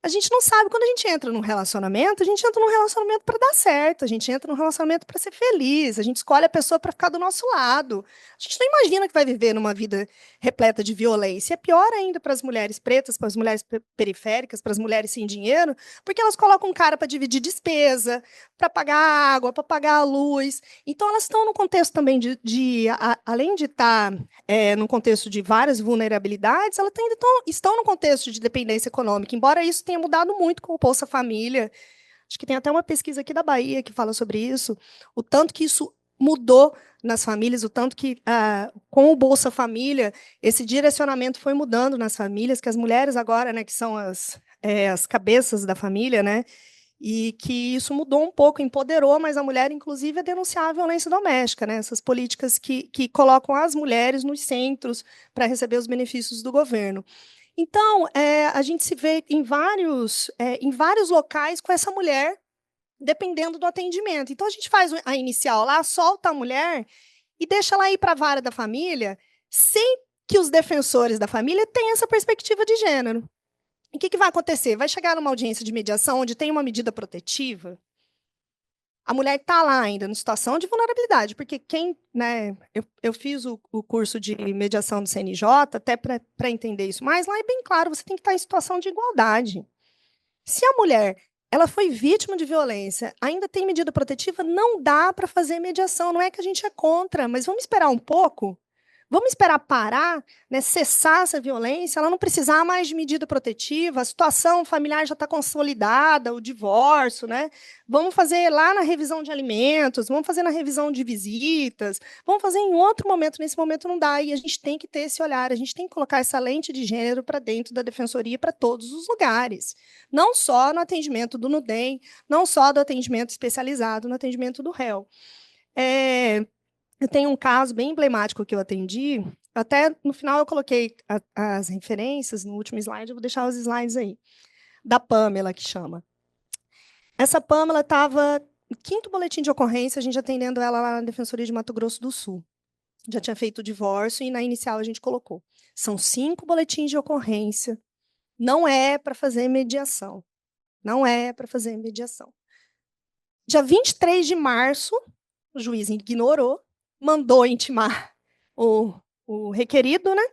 A gente não sabe, quando a gente entra num relacionamento, a gente entra num relacionamento para dar certo, a gente entra num relacionamento para ser feliz, a gente escolhe a pessoa para ficar do nosso lado. A gente não imagina que vai viver numa vida repleta de violência. É pior ainda para as mulheres pretas, para as mulheres periféricas, para as mulheres sem dinheiro, porque elas colocam um cara para dividir despesa, para pagar a água, para pagar a luz. Então, elas estão num contexto também além de estar num contexto de várias vulnerabilidades, elas ainda estão num contexto de dependência econômica, embora isso tenha mudado muito com o Bolsa Família. Acho que tem até uma pesquisa aqui da Bahia que fala sobre isso, o tanto que isso mudou nas famílias, o tanto que, com o Bolsa Família, esse direcionamento foi mudando nas famílias, que as mulheres agora, né, que são as cabeças da família, né, e que isso mudou um pouco, empoderou mais a mulher, inclusive, a denunciar a violência doméstica, né, essas políticas que colocam as mulheres nos centros para receber os benefícios do governo. Então, a gente se vê em vários locais com essa mulher, dependendo do atendimento. Então, a gente faz a inicial lá, solta a mulher e deixa ela ir para a vara da família, sem que os defensores da família tenham essa perspectiva de gênero. E o que vai acontecer? Vai chegar numa audiência de mediação onde tem uma medida protetiva, a mulher está lá ainda, em situação de vulnerabilidade, porque né, eu fiz o curso de mediação do CNJ, até para entender isso, mas lá é bem claro, você tem que estar em situação de igualdade. Se a mulher ela foi vítima de violência, ainda tem medida protetiva, não dá para fazer mediação, não é que a gente é contra, mas vamos esperar um pouco Vamos esperar parar, né, cessar essa violência, ela não precisar mais de medida protetiva, a situação familiar já está consolidada, o divórcio, né? Vamos fazer lá na revisão de alimentos, vamos fazer na revisão de visitas, vamos fazer em outro momento, nesse momento não dá, e a gente tem que ter esse olhar, a gente tem que colocar essa lente de gênero para dentro da defensoria, para todos os lugares, não só no atendimento do NUDEM, não só do atendimento especializado, no atendimento do réu. Eu tenho um caso bem emblemático que eu atendi, até no final eu coloquei as referências no último slide, eu vou deixar os slides aí, da Pamela, que chama. Essa Pamela estava no 5º boletim de ocorrência, a gente atendendo ela lá na Defensoria de Mato Grosso do Sul. Já tinha feito o divórcio e na inicial a gente colocou. São 5 boletins de ocorrência, não é para fazer mediação. Não é para fazer mediação. Dia 23 de março, o juiz ignorou, mandou intimar o requerido, né?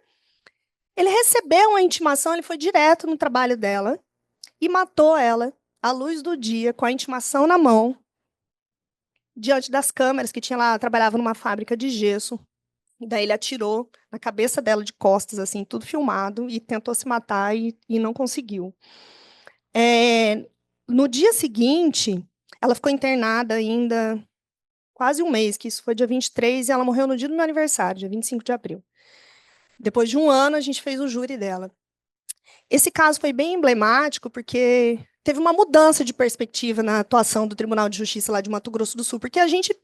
Ele recebeu a intimação, ele foi direto no trabalho dela e matou ela, à luz do dia, com a intimação na mão, diante das câmeras que tinha lá, trabalhava numa fábrica de gesso. E daí ele atirou na cabeça dela de costas, assim, tudo filmado, e tentou se matar e não conseguiu. No dia seguinte, ela ficou internada ainda quase um mês, que isso foi dia 23, e ela morreu no dia do meu aniversário, dia 25 de abril. Depois de um ano, a gente fez o júri dela. Esse caso foi bem emblemático, porque teve uma mudança de perspectiva na atuação do Tribunal de Justiça lá de Mato Grosso do Sul, porque a gente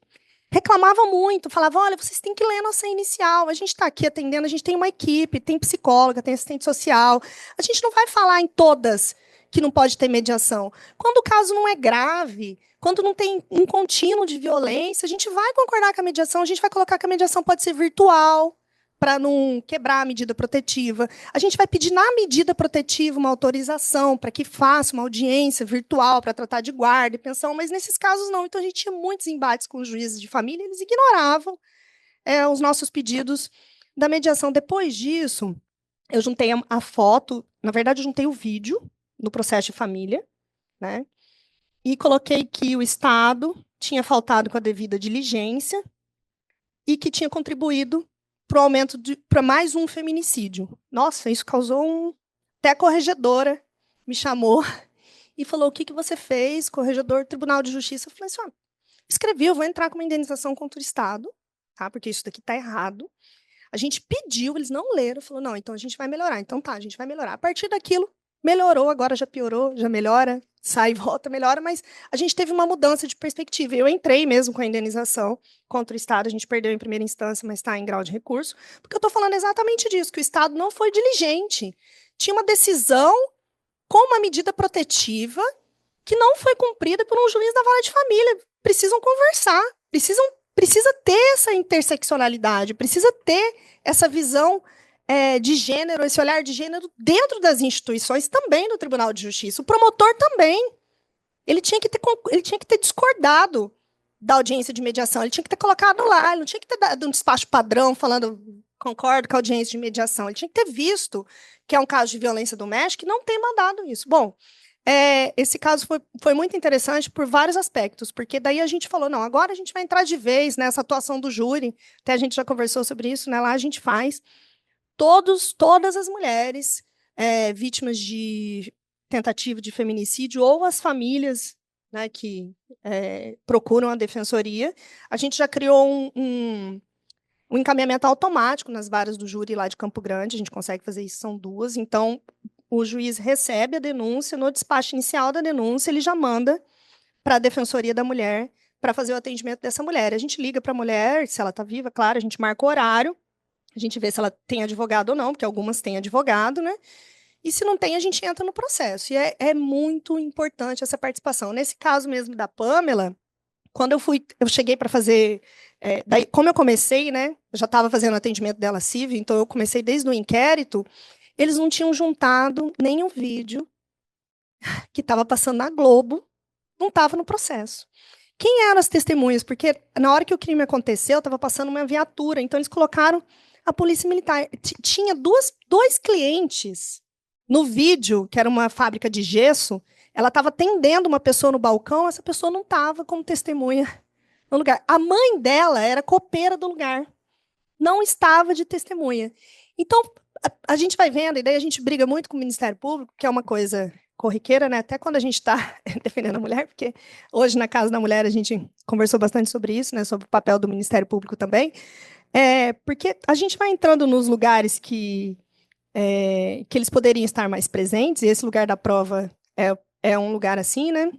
reclamava muito, falava, olha, vocês têm que ler a nossa inicial, a gente está aqui atendendo, a gente tem uma equipe, tem psicóloga, tem assistente social, a gente não vai falar em todas que não pode ter mediação. Quando o caso não é grave, quando não tem um contínuo de violência, a gente vai concordar com a mediação, a gente vai colocar que a mediação pode ser virtual, para não quebrar a medida protetiva. A gente vai pedir na medida protetiva uma autorização para que faça uma audiência virtual para tratar de guarda e pensão, mas nesses casos não. Então, a gente tinha muitos embates com os juízes de família, eles ignoravam os nossos pedidos da mediação. Depois disso, eu juntei a foto, na verdade, eu juntei o vídeo no processo de família, né? E coloquei que o Estado tinha faltado com a devida diligência e que tinha contribuído para o aumento para mais um feminicídio. Nossa, isso causou até a corregedora me chamou e falou, o que você fez, corregedor do Tribunal de Justiça? Eu falei assim, escrevi, eu vou entrar com uma indenização contra o Estado, tá? Porque isso daqui está errado. A gente pediu, eles não leram, falou, não, então a gente vai melhorar. Então tá, a gente vai melhorar. A partir daquilo, melhorou, agora já piorou, já melhora, sai e volta, melhora, mas a gente teve uma mudança de perspectiva. Eu entrei mesmo com a indenização contra o Estado, a gente perdeu em primeira instância, mas está em grau de recurso, porque eu estou falando exatamente disso, que o Estado não foi diligente. Tinha uma decisão com uma medida protetiva que não foi cumprida por um juiz da vara de família. Precisam conversar, precisa ter essa interseccionalidade, precisa ter essa visão de gênero, esse olhar de gênero dentro das instituições, também do Tribunal de Justiça. O promotor também. Ele tinha que ter discordado da audiência de mediação, ele tinha que ter colocado lá, ele não tinha que ter dado um despacho padrão falando concordo com a audiência de mediação, ele tinha que ter visto que é um caso de violência doméstica e não ter mandado isso. Bom, esse caso foi muito interessante por vários aspectos, porque daí a gente falou, não, agora a gente vai entrar de vez nessa atuação do júri, até a gente já conversou sobre isso, né? Lá a gente faz todas as mulheres vítimas de tentativa de feminicídio ou as famílias, né, que procuram a defensoria. A gente já criou um encaminhamento automático nas varas do júri lá de Campo Grande, a gente consegue fazer isso, são 2. Então, o juiz recebe a denúncia, no despacho inicial da denúncia, ele já manda para a defensoria da mulher para fazer o atendimento dessa mulher. A gente liga para a mulher, se ela está viva, claro, a gente marca o horário, a gente vê se ela tem advogado ou não, porque algumas têm advogado, né? E se não tem, a gente entra no processo. E é muito importante essa participação. Nesse caso mesmo da Pamela, quando eu cheguei para fazer... daí, como eu comecei, né? Eu já estava fazendo atendimento dela civil, então eu comecei desde o inquérito, eles não tinham juntado nenhum vídeo que estava passando na Globo, não estava no processo. Quem eram as testemunhas? Porque na hora que o crime aconteceu, estava passando uma viatura, então eles colocaram a polícia militar. Tinha dois clientes no vídeo, que era uma fábrica de gesso, ela estava atendendo uma pessoa no balcão, essa pessoa não estava como testemunha no lugar. A mãe dela era copeira do lugar. não estava de testemunha. Então, a gente vai vendo, e daí a gente briga muito com o Ministério Público, que é uma coisa corriqueira, né? Até quando a gente está defendendo a mulher, porque hoje na Casa da Mulher a gente conversou bastante sobre isso, né? Sobre o papel do Ministério Público também. Porque a gente vai entrando nos lugares que eles poderiam estar mais presentes, e esse lugar da prova é um lugar assim, né?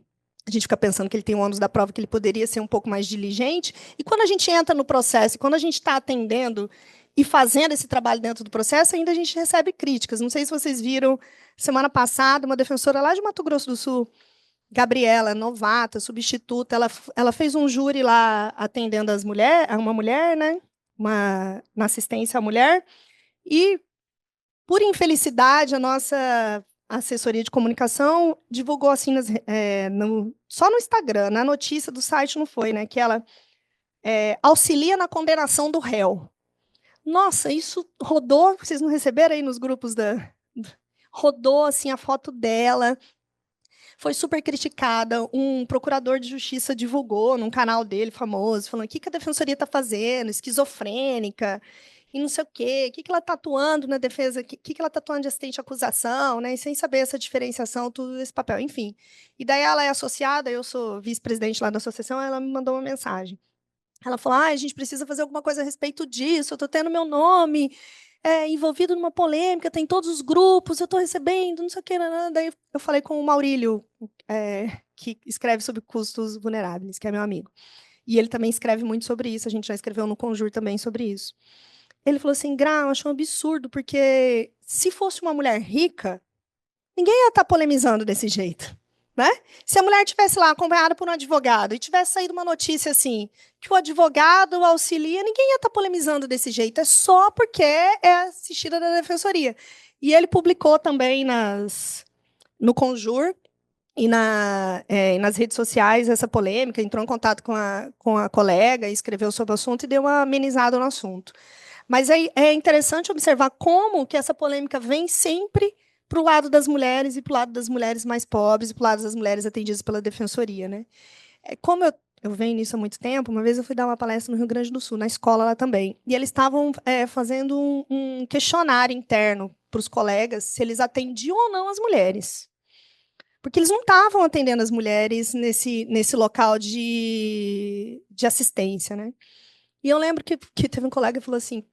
A gente fica pensando que ele tem o ônus da prova, que ele poderia ser um pouco mais diligente, e quando a gente entra no processo, e quando a gente está atendendo e fazendo esse trabalho dentro do processo, ainda a gente recebe críticas. Não sei se vocês viram, semana passada, uma defensora lá de Mato Grosso do Sul, Gabriela, novata, substituta, ela fez um júri lá atendendo uma mulher, né? Na assistência à mulher, e, por infelicidade, a nossa assessoria de comunicação divulgou assim só no Instagram, na notícia do site não foi, né? Que ela auxilia na condenação do réu. Nossa, isso rodou, vocês não receberam aí nos grupos rodou assim a foto dela, foi super criticada, um procurador de justiça divulgou num canal dele famoso, falando o que a defensoria está fazendo, esquizofrênica, e não sei o que ela está atuando na defesa, o que ela está atuando de assistente à acusação, né, e sem saber essa diferenciação, tudo esse papel, enfim. E daí ela é associada, eu sou vice-presidente lá da associação, ela me mandou uma mensagem. Ela falou, a gente precisa fazer alguma coisa a respeito disso, eu estou tendo meu nome envolvido numa polêmica, tem todos os grupos, eu estou recebendo, não sei o que, daí eu falei com o Maurílio, que escreve sobre custos vulneráveis, que é meu amigo. E ele também escreve muito sobre isso, a gente já escreveu no Conjur também sobre isso. Ele falou assim, Gra, eu acho um absurdo, porque se fosse uma mulher rica, ninguém ia estar polemizando desse jeito. Né? Se a mulher tivesse lá acompanhada por um advogado e tivesse saído uma notícia assim, que o advogado auxilia, ninguém ia estar polemizando desse jeito, é só porque é assistida da defensoria. E ele publicou também no Conjur e nas redes sociais essa polêmica, entrou em contato com a colega, escreveu sobre o assunto e deu uma amenizada no assunto. Mas é interessante observar como que essa polêmica vem sempre para o lado das mulheres e para o lado das mulheres mais pobres e para o lado das mulheres atendidas pela defensoria, né? Como eu venho nisso há muito tempo, uma vez eu fui dar uma palestra no Rio Grande do Sul, na escola lá também, e eles estavam fazendo um questionário interno para os colegas se eles atendiam ou não as mulheres. Porque eles não estavam atendendo as mulheres nesse local de assistência, né? E eu lembro que teve um colega que falou assim,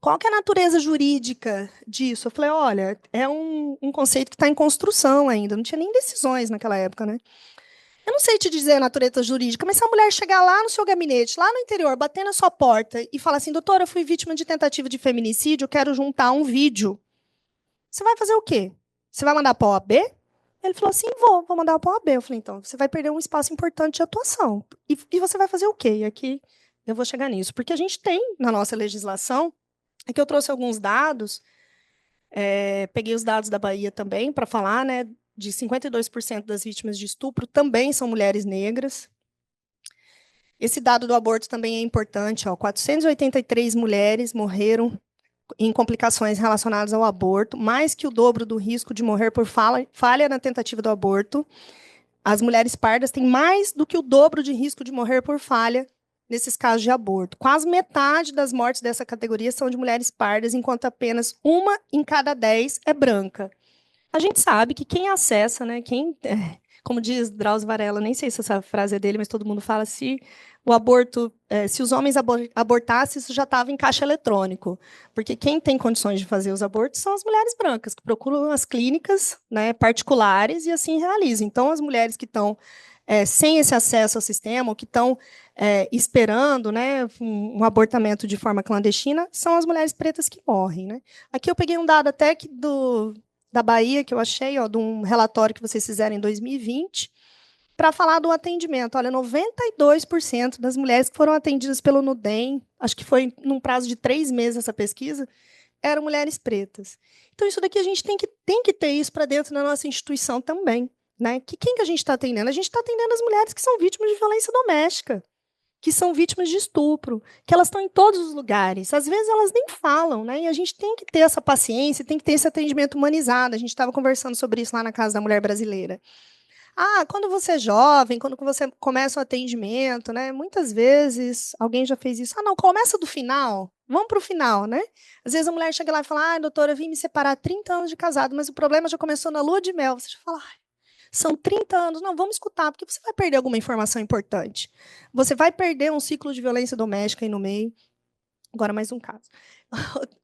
qual que é a natureza jurídica disso? Eu falei, olha, é um conceito que está em construção ainda, não tinha nem decisões naquela época, né? Eu não sei te dizer a natureza jurídica, mas se a mulher chegar lá no seu gabinete, lá no interior, bater na sua porta e falar assim, doutora, eu fui vítima de tentativa de feminicídio, eu quero juntar um vídeo. Você vai fazer o quê? Você vai mandar para a OAB? Ele falou assim, vou mandar para a OAB. Eu falei, então, você vai perder um espaço importante de atuação. E você vai fazer o quê? E aqui eu vou chegar nisso. Porque a gente tem, na nossa legislação, aqui eu trouxe alguns dados, peguei os dados da Bahia também para falar, né, de 52% das vítimas de estupro também são mulheres negras. Esse dado do aborto também é importante, 483 mulheres morreram em complicações relacionadas ao aborto, mais que o dobro do risco de morrer por falha na tentativa do aborto. As mulheres pardas têm mais do que o dobro de risco de morrer por falha nesses casos de aborto. Quase metade das mortes dessa categoria são de mulheres pardas, enquanto apenas 1 em cada 10 é branca. A gente sabe que quem acessa, né, como diz Drauzio Varela, nem sei se essa frase é dele, mas todo mundo fala, se o aborto, se os homens abortassem, isso já estava em caixa eletrônico. Porque quem tem condições de fazer os abortos são as mulheres brancas, que procuram as clínicas, né, particulares e assim realizam. Então, as mulheres que estão sem esse acesso ao sistema, ou que estão esperando, né, um abortamento de forma clandestina, são as mulheres pretas que morrem. Né? Aqui eu peguei um dado até da Bahia, que eu achei, de um relatório que vocês fizeram em 2020, para falar do atendimento. Olha, 92% das mulheres que foram atendidas pelo NUDEM, acho que foi num prazo de 3 meses essa pesquisa, eram mulheres pretas. Então, isso daqui a gente tem que ter isso para dentro da nossa instituição também. Né? Quem que a gente está atendendo? A gente está atendendo as mulheres que são vítimas de violência doméstica, que são vítimas de estupro, que elas estão em todos os lugares. Às vezes elas nem falam, né? E a gente tem que ter essa paciência, tem que ter esse atendimento humanizado. A gente estava conversando sobre isso lá na Casa da Mulher Brasileira. Quando você é jovem, quando você começa o atendimento, né? Muitas vezes alguém já fez isso. Não, começa do final. Vamos para o final, né? Às vezes a mulher chega lá e fala: doutora, eu vim me separar há 30 anos de casado, mas o problema já começou na lua de mel. Você já fala: são 30 anos. Não, vamos escutar, porque você vai perder alguma informação importante. Você vai perder um ciclo de violência doméstica aí no meio. Agora, mais um caso.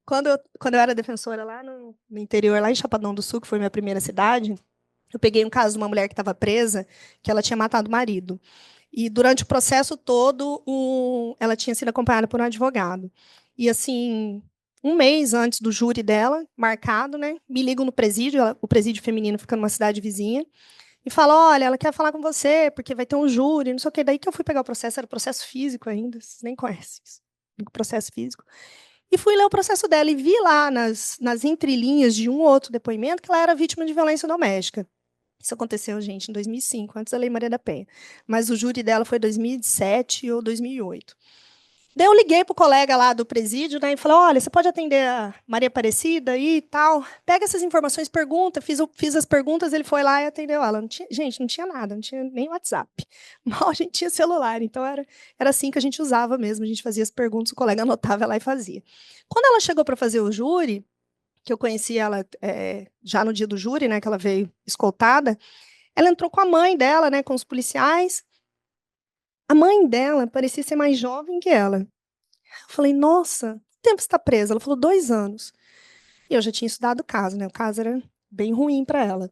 Quando eu era defensora lá no interior, lá em Chapadão do Sul, que foi minha primeira cidade, eu peguei um caso de uma mulher que estava presa, que ela tinha matado o marido. E durante o processo todo, ela tinha sido acompanhada por um advogado. E, assim, um mês antes do júri dela, marcado, né, me ligam no presídio, o presídio feminino fica numa cidade vizinha, e fala: olha, ela quer falar com você, porque vai ter um júri, não sei o quê. Daí que eu fui pegar o processo, era processo físico ainda, vocês nem conhecem isso, processo físico. E fui ler o processo dela e vi lá nas entrelinhas de um ou outro depoimento que ela era vítima de violência doméstica. Isso aconteceu, gente, em 2005, antes da Lei Maria da Penha. Mas o júri dela foi 2007 ou 2008. Daí eu liguei para o colega lá do presídio, né, e falei: olha, você pode atender a Maria Aparecida aí e tal? Pega essas informações, pergunta. Fiz as perguntas, ele foi lá e atendeu ela. Gente, não tinha nada, não tinha nem WhatsApp. Mal a gente tinha celular, então era assim que a gente usava mesmo. A gente fazia as perguntas, o colega anotava lá e fazia. Quando ela chegou para fazer o júri, que eu conheci ela já no dia do júri, né, que ela veio escoltada, ela entrou com a mãe dela, né, com os policiais. A mãe dela parecia ser mais jovem que ela. Eu falei: nossa, quanto tempo você está presa? Ela falou: 2 anos. E eu já tinha estudado o caso, né? O caso era bem ruim para ela.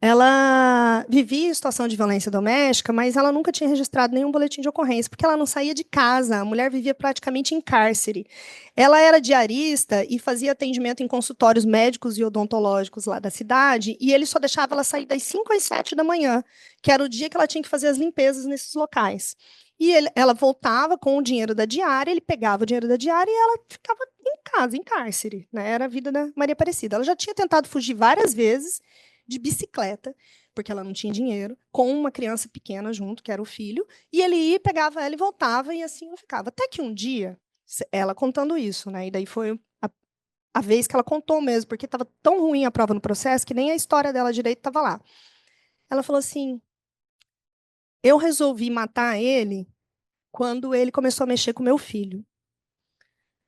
Ela vivia em situação de violência doméstica, mas ela nunca tinha registrado nenhum boletim de ocorrência, porque ela não saía de casa. A mulher vivia praticamente em cárcere. Ela era diarista e fazia atendimento em consultórios médicos e odontológicos lá da cidade, e ele só deixava ela sair das 5 às 7 da manhã, que era o dia que ela tinha que fazer as limpezas nesses locais. E ela voltava com o dinheiro da diária, ele pegava o dinheiro da diária e ela ficava em casa, em cárcere, né? Era a vida da Maria Aparecida. Ela já tinha tentado fugir várias vezes de bicicleta, porque ela não tinha dinheiro, com uma criança pequena junto, que era o filho, e ele ia, pegava ela e voltava, e assim ela ficava. Até que um dia, ela contando isso, né? E daí foi a vez que ela contou mesmo, porque estava tão ruim a prova no processo que nem a história dela direito estava lá. Ela falou assim: eu resolvi matar ele quando ele começou a mexer com meu filho.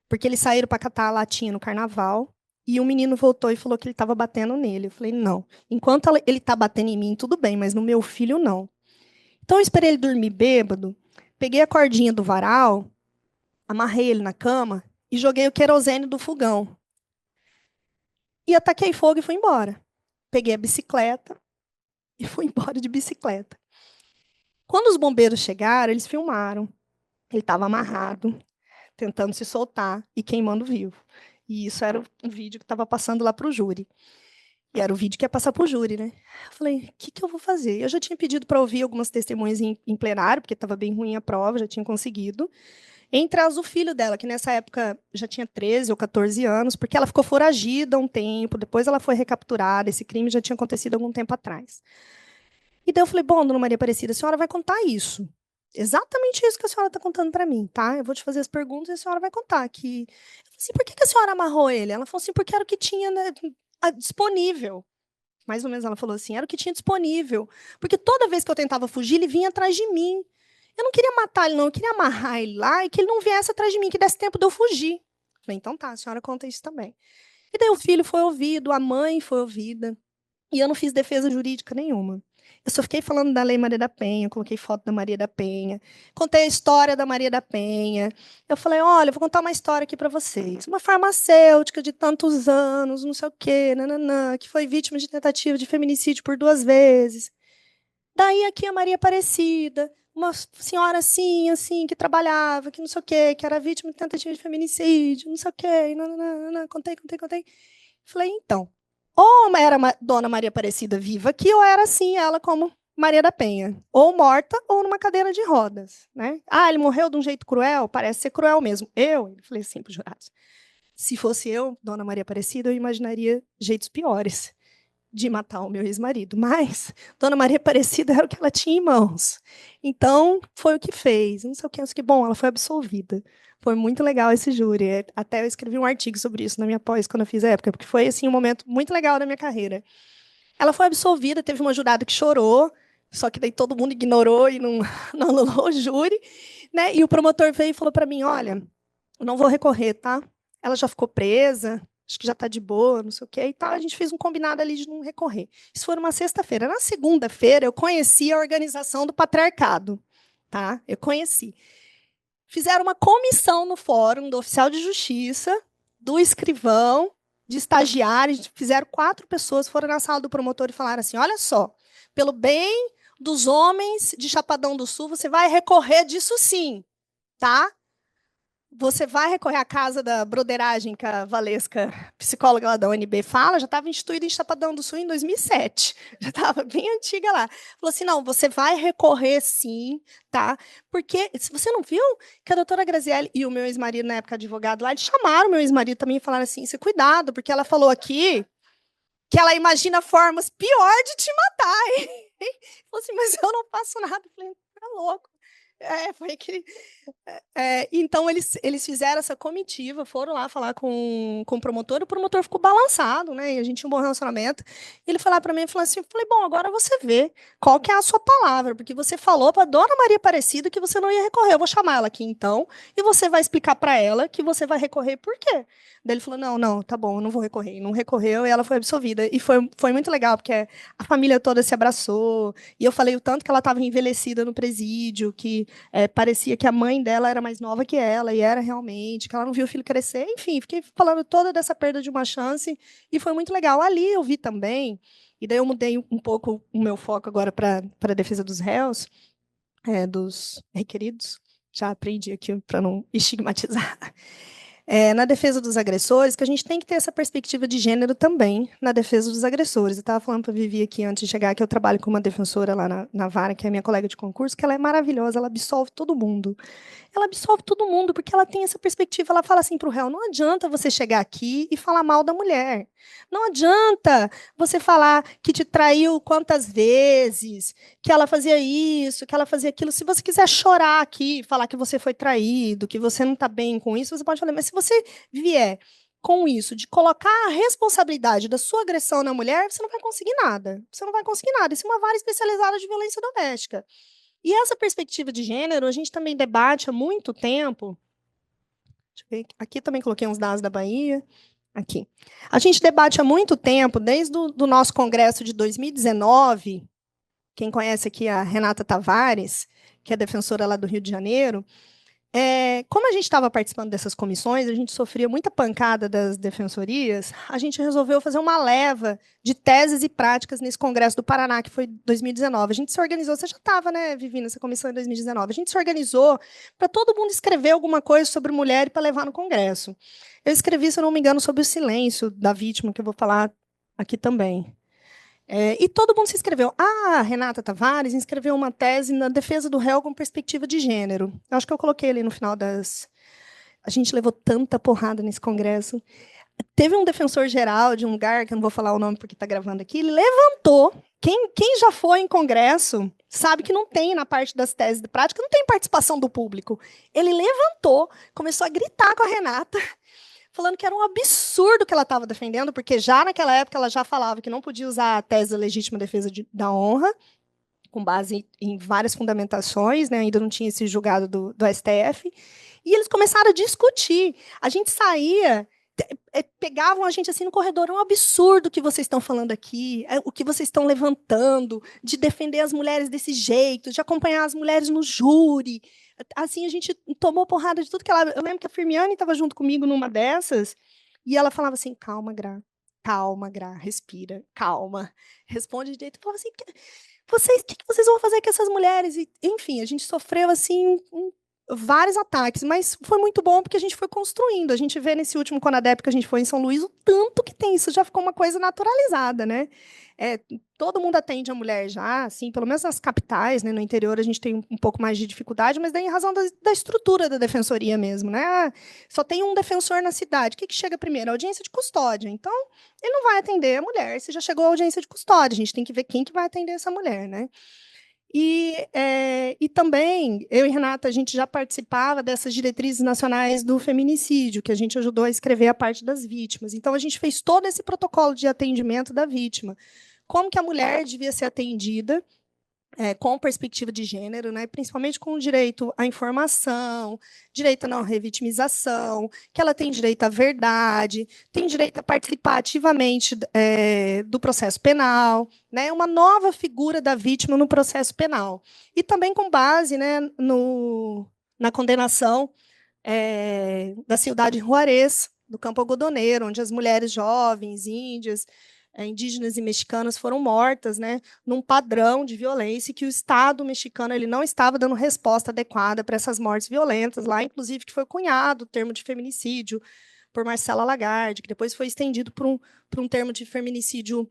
Porque eles saíram para catar a latinha no carnaval, e um menino voltou e falou que ele estava batendo nele. Eu falei: não, enquanto ele está batendo em mim, tudo bem, mas no meu filho, não. Então, eu esperei ele dormir bêbado, peguei a cordinha do varal, amarrei ele na cama e joguei o querosene do fogão. E ataquei fogo e fui embora. Peguei a bicicleta e fui embora de bicicleta. Quando os bombeiros chegaram, eles filmaram. Ele estava amarrado, tentando se soltar e queimando vivo. E isso era um vídeo que estava passando lá para o júri. E era o vídeo que ia passar para o júri, né? Eu falei: o que eu vou fazer? Eu já tinha pedido para ouvir algumas testemunhas em plenário, porque estava bem ruim a prova, já tinha conseguido. Entre as, o filho dela, que nessa época já tinha 13 ou 14 anos, porque ela ficou foragida um tempo, depois ela foi recapturada, esse crime já tinha acontecido algum tempo atrás. E daí eu falei: bom, dona Maria Aparecida, a senhora vai contar isso. Exatamente isso que a senhora está contando para mim, tá? Eu vou te fazer as perguntas e a senhora vai contar. Eu falei assim: por que a senhora amarrou ele? Ela falou assim: porque era o que tinha, né, disponível. Mais ou menos ela falou assim: era o que tinha disponível. Porque toda vez que eu tentava fugir, ele vinha atrás de mim. Eu não queria matar ele, não. Eu queria amarrar ele lá e que ele não viesse atrás de mim, que desse tempo de eu fugir. Eu falei: então tá, a senhora conta isso também. E daí o filho foi ouvido, a mãe foi ouvida. E eu não fiz defesa jurídica nenhuma. Eu só fiquei falando da Lei Maria da Penha, coloquei foto da Maria da Penha, contei a história da Maria da Penha. Eu falei: olha, eu vou contar uma história aqui para vocês. Uma farmacêutica de tantos anos, não sei o quê, nananã, que foi vítima de tentativa de feminicídio por 2 vezes. Daí aqui a Maria Aparecida, uma senhora assim, que trabalhava, que não sei o quê, que era vítima de tentativa de feminicídio, não sei o quê, nananã, contei. Falei: então, ou era Dona Maria Aparecida viva aqui, ou era assim ela como Maria da Penha, ou morta ou numa cadeira de rodas, né? Ele morreu de um jeito cruel, parece ser cruel mesmo. Eu falei assim para os jurados: se fosse eu, Dona Maria Aparecida, eu imaginaria jeitos piores de matar o meu ex-marido, mas Dona Maria Aparecida era o que ela tinha em mãos. Então, foi o que fez. Não sei o que. Bom, ela foi absolvida. Foi muito legal esse júri. Até eu escrevi um artigo sobre isso na minha pós, quando eu fiz a época, porque foi assim, um momento muito legal da minha carreira. Ela foi absolvida, teve uma jurada que chorou, só que daí todo mundo ignorou e não, não anulou o júri, né? E o promotor veio e falou para mim, olha, eu não vou recorrer, tá? Ela já ficou presa, acho que já está de boa, não sei o quê, e tal. A gente fez um combinado ali de não recorrer. Isso foi uma sexta-feira. Na segunda-feira, eu conheci a organização do patriarcado, tá? Eu conheci. Fizeram uma comissão no fórum do oficial de justiça, do escrivão, de estagiários, fizeram 4 pessoas, foram na sala do promotor e falaram assim, olha só, pelo bem dos homens de Chapadão do Sul, você vai recorrer disso sim, tá? Você vai recorrer à casa da broderagem que a Valesca, psicóloga lá da UNB, fala, já estava instituída em Chapadão do Sul em 2007, já estava bem antiga lá. Falou assim, não, você vai recorrer sim, tá? Porque, se você não viu, que a doutora Grazielli e o meu ex-marido, na época advogado lá, eles chamaram o meu ex-marido também e falaram assim, "Você cuidado, porque ela falou aqui que ela imagina formas pior de te matar." Falou assim, mas eu não faço nada. Eu falei, tá louco. Foi que... então, eles fizeram essa comitiva, foram lá falar com o promotor ficou balançado, né? E a gente tinha um bom relacionamento. Ele falou para mim, falou assim, falei, bom, agora você vê qual que é a sua palavra, porque você falou para Dona Maria Aparecida que você não ia recorrer. Eu vou chamar ela aqui, então, e você vai explicar para ela que você vai recorrer por quê. Daí ele falou, não, tá bom, eu não vou recorrer. E não recorreu e ela foi absolvida. E foi muito legal, porque a família toda se abraçou, e eu falei o tanto que ela estava envelhecida no presídio, que parecia que a mãe dela era mais nova que ela, e era realmente, que ela não viu o filho crescer. Enfim, fiquei falando toda dessa perda de uma chance, e foi muito legal. Ali eu vi também, e daí eu mudei um pouco o meu foco agora para a defesa dos réus, dos requeridos. Já aprendi aqui para não estigmatizar. Na defesa dos agressores, que a gente tem que ter essa perspectiva de gênero também na defesa dos agressores. Eu estava falando para a Vivi aqui, antes de chegar, que eu trabalho com uma defensora lá na vara, que é minha colega de concurso, que ela é maravilhosa, ela absolve todo mundo. Ela absolve todo mundo, porque ela tem essa perspectiva, ela fala assim para o réu, não adianta você chegar aqui e falar mal da mulher. Não adianta você falar que te traiu quantas vezes, que ela fazia isso, que ela fazia aquilo. Se você quiser chorar aqui, falar que você foi traído, que você não está bem com isso, você pode falar, mas se você vier com isso, de colocar a responsabilidade da sua agressão na mulher, você não vai conseguir nada. Você não vai conseguir nada. Isso é uma vara especializada de violência doméstica. E essa perspectiva de gênero, a gente também debate há muito tempo. Deixa eu ver, aqui também coloquei uns dados da Bahia. Aqui. A gente debate há muito tempo, desde o nosso congresso de 2019, quem conhece aqui a Renata Tavares, que é defensora lá do Rio de Janeiro, como a gente estava participando dessas comissões, a gente sofria muita pancada das defensorias, a gente resolveu fazer uma leva de teses e práticas nesse congresso do Paraná, que foi 2019. A gente se organizou, você já estava, né, Vivi, nessa comissão em 2019. A gente se organizou para todo mundo escrever alguma coisa sobre mulher e para levar no congresso. Eu escrevi, se eu não me engano, sobre o silêncio da vítima, que eu vou falar aqui também. E todo mundo se inscreveu. A Renata Tavares inscreveu uma tese na defesa do réu com perspectiva de gênero. Eu acho que eu coloquei ali no final das... A gente levou tanta porrada nesse congresso. Teve um defensor geral de um lugar, que eu não vou falar o nome porque está gravando aqui, ele levantou. Quem já foi em congresso sabe que não tem, na parte das teses de prática, não tem participação do público. Ele levantou, começou a gritar com a Renata, falando que era um absurdo que ela estava defendendo, porque já naquela época ela já falava que não podia usar a tese da legítima defesa da honra, com base em várias fundamentações, né? Ainda não tinha esse julgado do STF, e eles começaram a discutir. A gente saía, pegavam a gente assim no corredor, é um absurdo o que vocês estão falando aqui, o que vocês estão levantando, de defender as mulheres desse jeito, de acompanhar as mulheres no júri. Assim, a gente tomou porrada de tudo que ela... Eu lembro que a Firmiane estava junto comigo numa dessas, e ela falava assim, calma, Gra, respira, calma, responde direito. Eu falava assim, o que vocês vão fazer com essas mulheres? E, enfim, a gente sofreu, assim, vários ataques, mas foi muito bom porque a gente foi construindo. A gente vê nesse último Conadep que a gente foi em São Luís, o tanto que tem isso, já ficou uma coisa naturalizada, né? Todo mundo atende a mulher já, assim, pelo menos nas capitais, né? No interior a gente tem um pouco mais de dificuldade, mas daí em razão da estrutura da defensoria mesmo, né? Só tem um defensor na cidade. O que chega primeiro? A audiência de custódia. Então, ele não vai atender a mulher se já chegou a audiência de custódia. A gente tem que ver quem que vai atender essa mulher, né? E também, eu e Renata, a gente já participava dessas diretrizes nacionais do feminicídio, que a gente ajudou a escrever a parte das vítimas. Então, a gente fez todo esse protocolo de atendimento da vítima. Como que a mulher devia ser atendida com perspectiva de gênero, né, principalmente com o direito à informação, direito à não revitimização, que ela tem direito à verdade, tem direito a participar ativamente do processo penal, né, uma nova figura da vítima no processo penal. E também com base, né, na condenação da cidade de Juarez, do Campo Algodoneiro, onde as mulheres jovens, índias, indígenas e mexicanas foram mortas, né, num padrão de violência, e que o Estado mexicano ele não estava dando resposta adequada para essas mortes violentas, lá, inclusive, que foi cunhado o termo de feminicídio por Marcela Lagarde, que depois foi estendido por um termo de feminicídio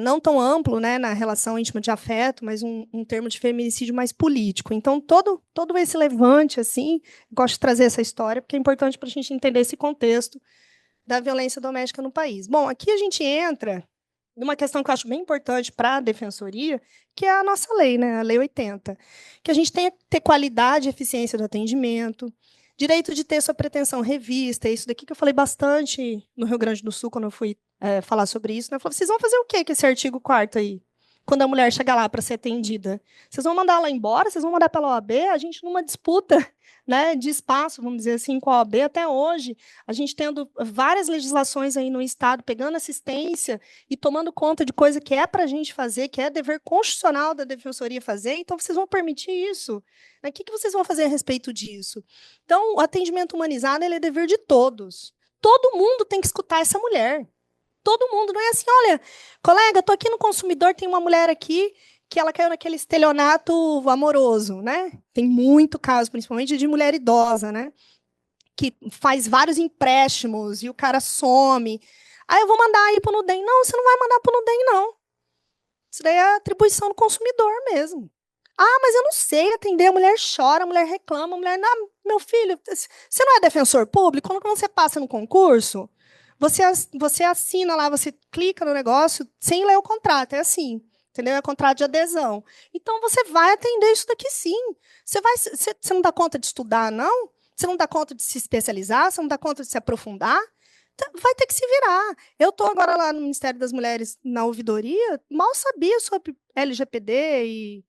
não tão amplo, né, na relação íntima de afeto, mas um termo de feminicídio mais político. Então, todo esse levante, assim, gosto de trazer essa história, porque é importante para a gente entender esse contexto da violência doméstica no país. Bom, aqui a gente entra numa questão que eu acho bem importante para a defensoria, que é a nossa lei, né, a Lei 80, que a gente tem que ter qualidade e eficiência do atendimento, direito de ter sua pretensão revista, é isso daqui que eu falei bastante no Rio Grande do Sul, quando eu fui falar sobre isso, né? Eu falei, vocês vão fazer o quê com esse artigo 4º aí? Quando a mulher chega lá para ser atendida? Vocês vão mandar ela embora? Vocês vão mandar pela OAB? A gente numa disputa, né, de espaço, vamos dizer assim, com a OAB até hoje, a gente tendo várias legislações aí no Estado, pegando assistência e tomando conta de coisa que é para a gente fazer, que é dever constitucional da defensoria fazer, então vocês vão permitir isso? O que vocês vão fazer a respeito disso? Então, o atendimento humanizado ele é dever de todos. Todo mundo tem que escutar essa mulher. Todo mundo, não é assim, olha, colega, estou aqui no consumidor, tem uma mulher aqui que ela caiu naquele estelionato amoroso, né? Tem muito caso, principalmente de mulher idosa, né? Que faz vários empréstimos e o cara some. Aí eu vou mandar aí para o Nudem. Não, você não vai mandar para o Nudem, não. Isso daí é atribuição do consumidor mesmo. Ah, mas eu não sei atender, a mulher chora, a mulher reclama, a mulher... Não, meu filho, você não é defensor público? Quando você passa no concurso, você assina lá, você clica no negócio sem ler o contrato, é assim. Entendeu? É contrato de adesão. Então, você vai atender isso daqui sim. Você não dá conta de estudar, não? Você não dá conta de se especializar? Você não dá conta de se aprofundar? Vai ter que se virar. Eu estou agora lá no Ministério das Mulheres, na ouvidoria, mal sabia sobre LGPD e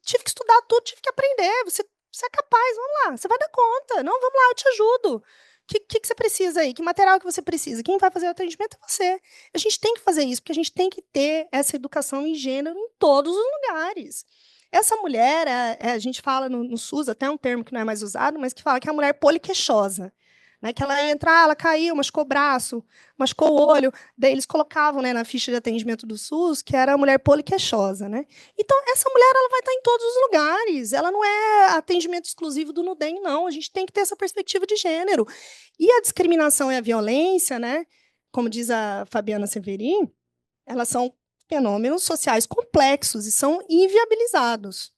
tive que estudar tudo, tive que aprender. Você é capaz, vamos lá, você vai dar conta. Não, vamos lá, eu te ajudo. O que você precisa aí? Que material que você precisa? Quem vai fazer o atendimento é você. A gente tem que fazer isso, porque a gente tem que ter essa educação em gênero em todos os lugares. Essa mulher, a gente fala no SUS, até um termo que não é mais usado, mas que fala que é a mulher poliqueixosa. Né, que ela entra, ela caiu, machucou o braço, machucou o olho. Daí eles colocavam, né, na ficha de atendimento do SUS que era a mulher poliqueixosa. Né? Então, essa mulher ela vai estar em todos os lugares. Ela não é atendimento exclusivo do Nudem, não. A gente tem que ter essa perspectiva de gênero. E a discriminação e a violência, né, como diz a Fabiana Severin, elas são fenômenos sociais complexos e são inviabilizados.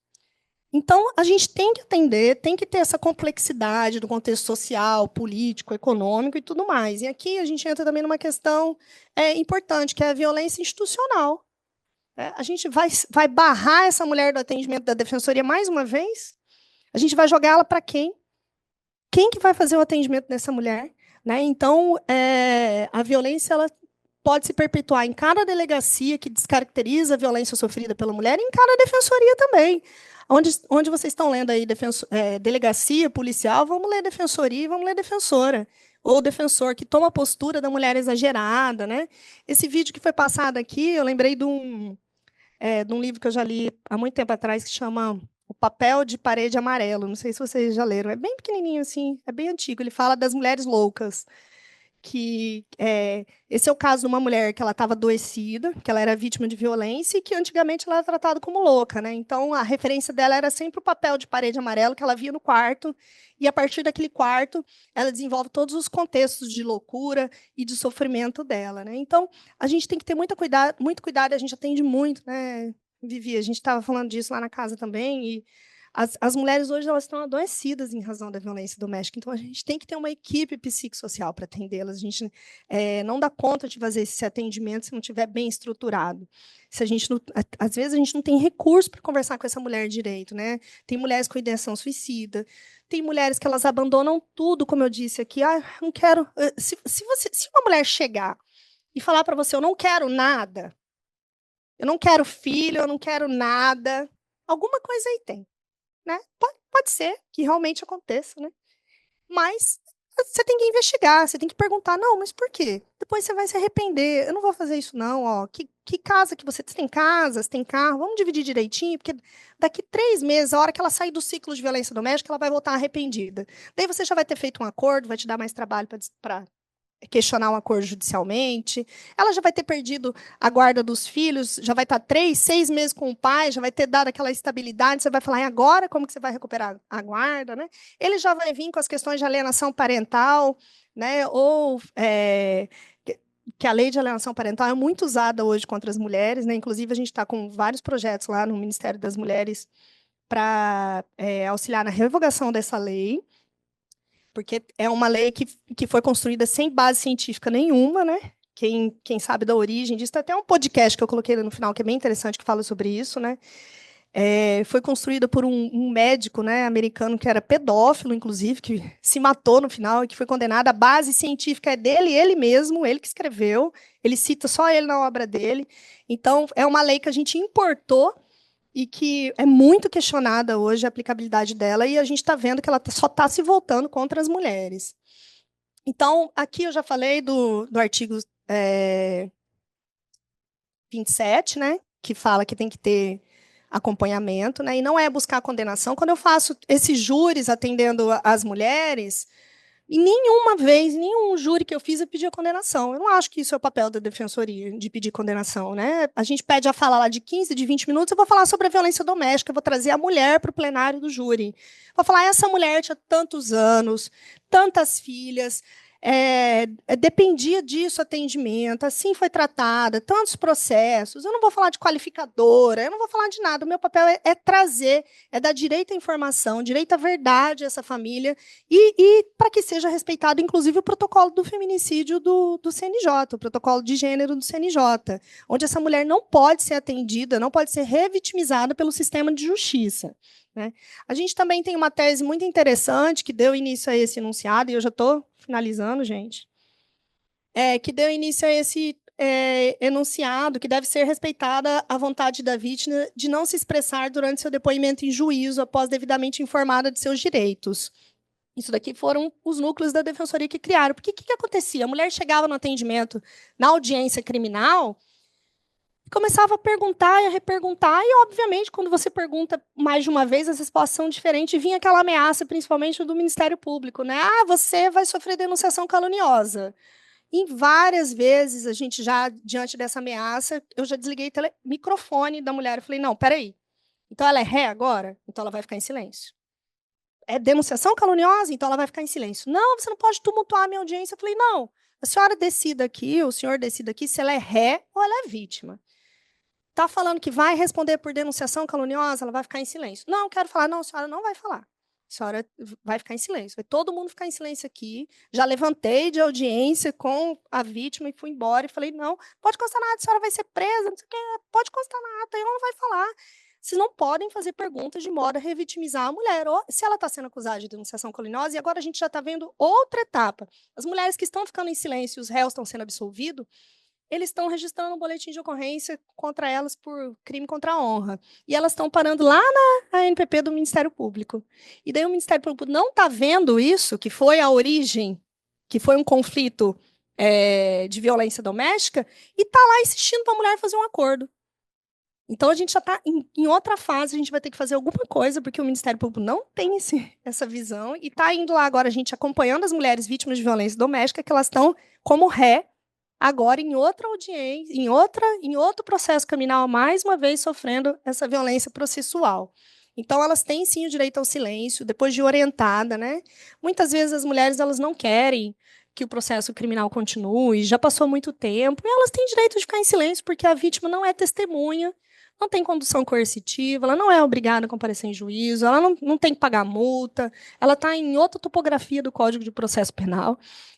Então, a gente tem que atender, tem que ter essa complexidade do contexto social, político, econômico e tudo mais. E aqui a gente entra também numa questão importante, que é a violência institucional. A gente vai barrar essa mulher do atendimento da defensoria mais uma vez? A gente vai jogar ela para quem? Quem que vai fazer o atendimento dessa mulher? Né? Então, a violência ela pode se perpetuar em cada delegacia que descaracteriza a violência sofrida pela mulher e em cada defensoria também. Onde vocês estão lendo aí delegacia policial, vamos ler defensoria e vamos ler defensora. Ou defensor que toma a postura da mulher exagerada. Né? Esse vídeo que foi passado aqui, eu lembrei de um livro que eu já li há muito tempo atrás, que chama O Papel de Parede Amarelo. Não sei se vocês já leram. É bem pequenininho, assim, é bem antigo. Ele fala das mulheres loucas. Esse é o caso de uma mulher que ela estava adoecida, que ela era vítima de violência e que antigamente ela era tratada como louca, né? Então a referência dela era sempre o papel de parede amarelo que ela via no quarto, e a partir daquele quarto ela desenvolve todos os contextos de loucura e de sofrimento dela, né? Então a gente tem que ter muito cuidado, a gente atende muito, né, Vivi? A gente estava falando disso lá na casa também, e as mulheres hoje elas estão adoecidas em razão da violência doméstica, então a gente tem que ter uma equipe psicossocial para atendê-las. A gente não dá conta de fazer esse atendimento se não estiver bem estruturado. Se a gente não, às vezes a gente não tem recurso para conversar com essa mulher direito, né? Tem mulheres com ideação suicida, tem mulheres que elas abandonam tudo, como eu disse aqui. Não quero. Se uma mulher chegar e falar para você, eu não quero nada, eu não quero filho, eu não quero nada. Alguma coisa aí tem, né? Pode ser que realmente aconteça, né? Mas você tem que investigar, você tem que perguntar, não, mas por quê? Depois você vai se arrepender. Eu não vou fazer isso, não. Ó, que casa que você tem? Casa, você tem carro? Vamos dividir direitinho, porque daqui 3 meses, a hora que ela sair do ciclo de violência doméstica, ela vai voltar arrependida. Daí você já vai ter feito um acordo, vai te dar mais trabalho para questionar um acordo judicialmente, ela já vai ter perdido a guarda dos filhos, já vai estar 3, 6 meses com o pai, já vai ter dado aquela estabilidade, você vai falar, e agora como que você vai recuperar a guarda, né? Ele já vai vir com as questões de alienação parental, né? Ou que a lei de alienação parental é muito usada hoje contra as mulheres, né? Inclusive, a gente está com vários projetos lá no Ministério das Mulheres para auxiliar na revogação dessa lei, porque é uma lei que foi construída sem base científica nenhuma, né? Quem sabe da origem disso, tem até um podcast que eu coloquei no final, que é bem interessante, que fala sobre isso, né? Foi construída por um médico, né, americano, que era pedófilo, inclusive, que se matou no final e que foi condenado. A base científica é dele, ele mesmo, ele que escreveu, ele cita só ele na obra dele. Então, é uma lei que a gente importou e que é muito questionada hoje a aplicabilidade dela, e a gente está vendo que ela só está se voltando contra as mulheres. Então, aqui eu já falei do artigo 27, né, que fala que tem que ter acompanhamento, né, e não é buscar condenação. Quando eu faço esses júris atendendo as mulheres, e nenhuma vez, nenhum júri que eu fiz, eu pedi a condenação. Eu não acho que isso é o papel da defensoria, de pedir condenação, né? A gente pede a fala lá de 15, de 20 minutos, eu vou falar sobre a violência doméstica, eu vou trazer a mulher para o plenário do júri. Vou falar, essa mulher tinha tantos anos, tantas filhas, dependia disso atendimento, assim foi tratada, tantos processos. Eu não vou falar de qualificadora, eu não vou falar de nada. O meu papel é trazer, é dar direito à informação, direito à verdade a essa família, e para que seja respeitado, inclusive, o protocolo do feminicídio do CNJ, o protocolo de gênero do CNJ, onde essa mulher não pode ser atendida, não pode ser revitimizada pelo sistema de justiça, né? A gente também tem uma tese muito interessante que deu início a esse enunciado, e eu já estou finalizando, gente, que deu início a esse enunciado, que deve ser respeitada a vontade da vítima de não se expressar durante seu depoimento em juízo após devidamente informada de seus direitos. Isso daqui foram os núcleos da defensoria que criaram. Porque o que acontecia? A mulher chegava no atendimento, na audiência criminal, começava a perguntar e a reperguntar, e, obviamente, quando você pergunta mais de uma vez, as respostas são diferentes, e vinha aquela ameaça, principalmente do Ministério Público, né? Ah, você vai sofrer denunciação caluniosa. E várias vezes, a gente já, diante dessa ameaça, eu já desliguei o microfone da mulher e falei, não, peraí, então ela é ré agora? Então ela vai ficar em silêncio. É denunciação caluniosa? Então ela vai ficar em silêncio. Não, você não pode tumultuar a minha audiência. Eu falei, não, a senhora decida aqui, o senhor decida aqui se ela é ré ou ela é vítima. Está falando que vai responder por denunciação caluniosa, ela vai ficar em silêncio. Não, eu quero falar. Não, a senhora não vai falar. A senhora vai ficar em silêncio. Vai todo mundo ficar em silêncio aqui. Já levantei de audiência com a vítima e fui embora. E falei, não, pode constar nada, a senhora vai ser presa, não sei o quê, pode constar nada, ela não vai falar. Vocês não podem fazer perguntas de modo a revitimizar a mulher. Ou, se ela está sendo acusada de denunciação caluniosa, e agora a gente já está vendo outra etapa. As mulheres que estão ficando em silêncio e os réus estão sendo absolvidos, eles estão registrando um boletim de ocorrência contra elas por crime contra a honra. E elas estão parando lá na ANPP do Ministério Público. E daí o Ministério Público não está vendo isso, que foi a origem, que foi um conflito de violência doméstica, e está lá insistindo para a mulher fazer um acordo. Então, a gente já está em outra fase, a gente vai ter que fazer alguma coisa, porque o Ministério Público não tem essa visão, e está indo lá agora, a gente acompanhando as mulheres vítimas de violência doméstica, que elas estão como ré, agora em outra audiência, em outro processo criminal, mais uma vez sofrendo essa violência processual. Então, elas têm, sim, o direito ao silêncio, depois de orientada, né? Muitas vezes as mulheres elas não querem que o processo criminal continue, já passou muito tempo, e elas têm direito de ficar em silêncio, porque a vítima não é testemunha, não tem condução coercitiva, ela não é obrigada a comparecer em juízo, ela não tem que pagar multa, ela está em outra topografia do Código de Processo Penal.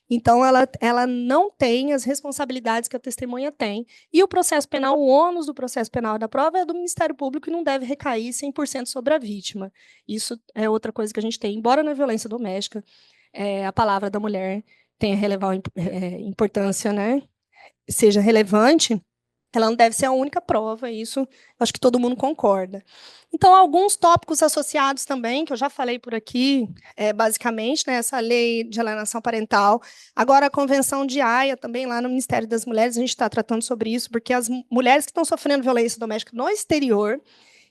Então, ela não tem as responsabilidades que a testemunha tem. E o processo penal, o ônus do processo penal da prova é do Ministério Público e não deve recair 100% sobre a vítima. Isso é outra coisa que a gente tem. Embora na violência doméstica a palavra da mulher tenha importância, né, seja relevante, ela não deve ser a única prova, isso acho que todo mundo concorda. Então, alguns tópicos associados também, que eu já falei por aqui, basicamente, né, essa lei de alienação parental. Agora, a Convenção de Haia, também lá no Ministério das Mulheres, a gente está tratando sobre isso, porque as mulheres que estão sofrendo violência doméstica no exterior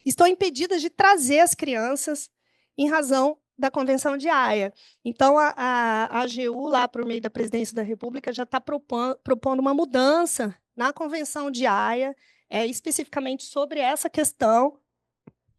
estão impedidas de trazer as crianças em razão da Convenção de Haia. Então, a AGU, lá por meio da Presidência da República, já está propondo uma mudança na Convenção de Haia, especificamente sobre essa questão.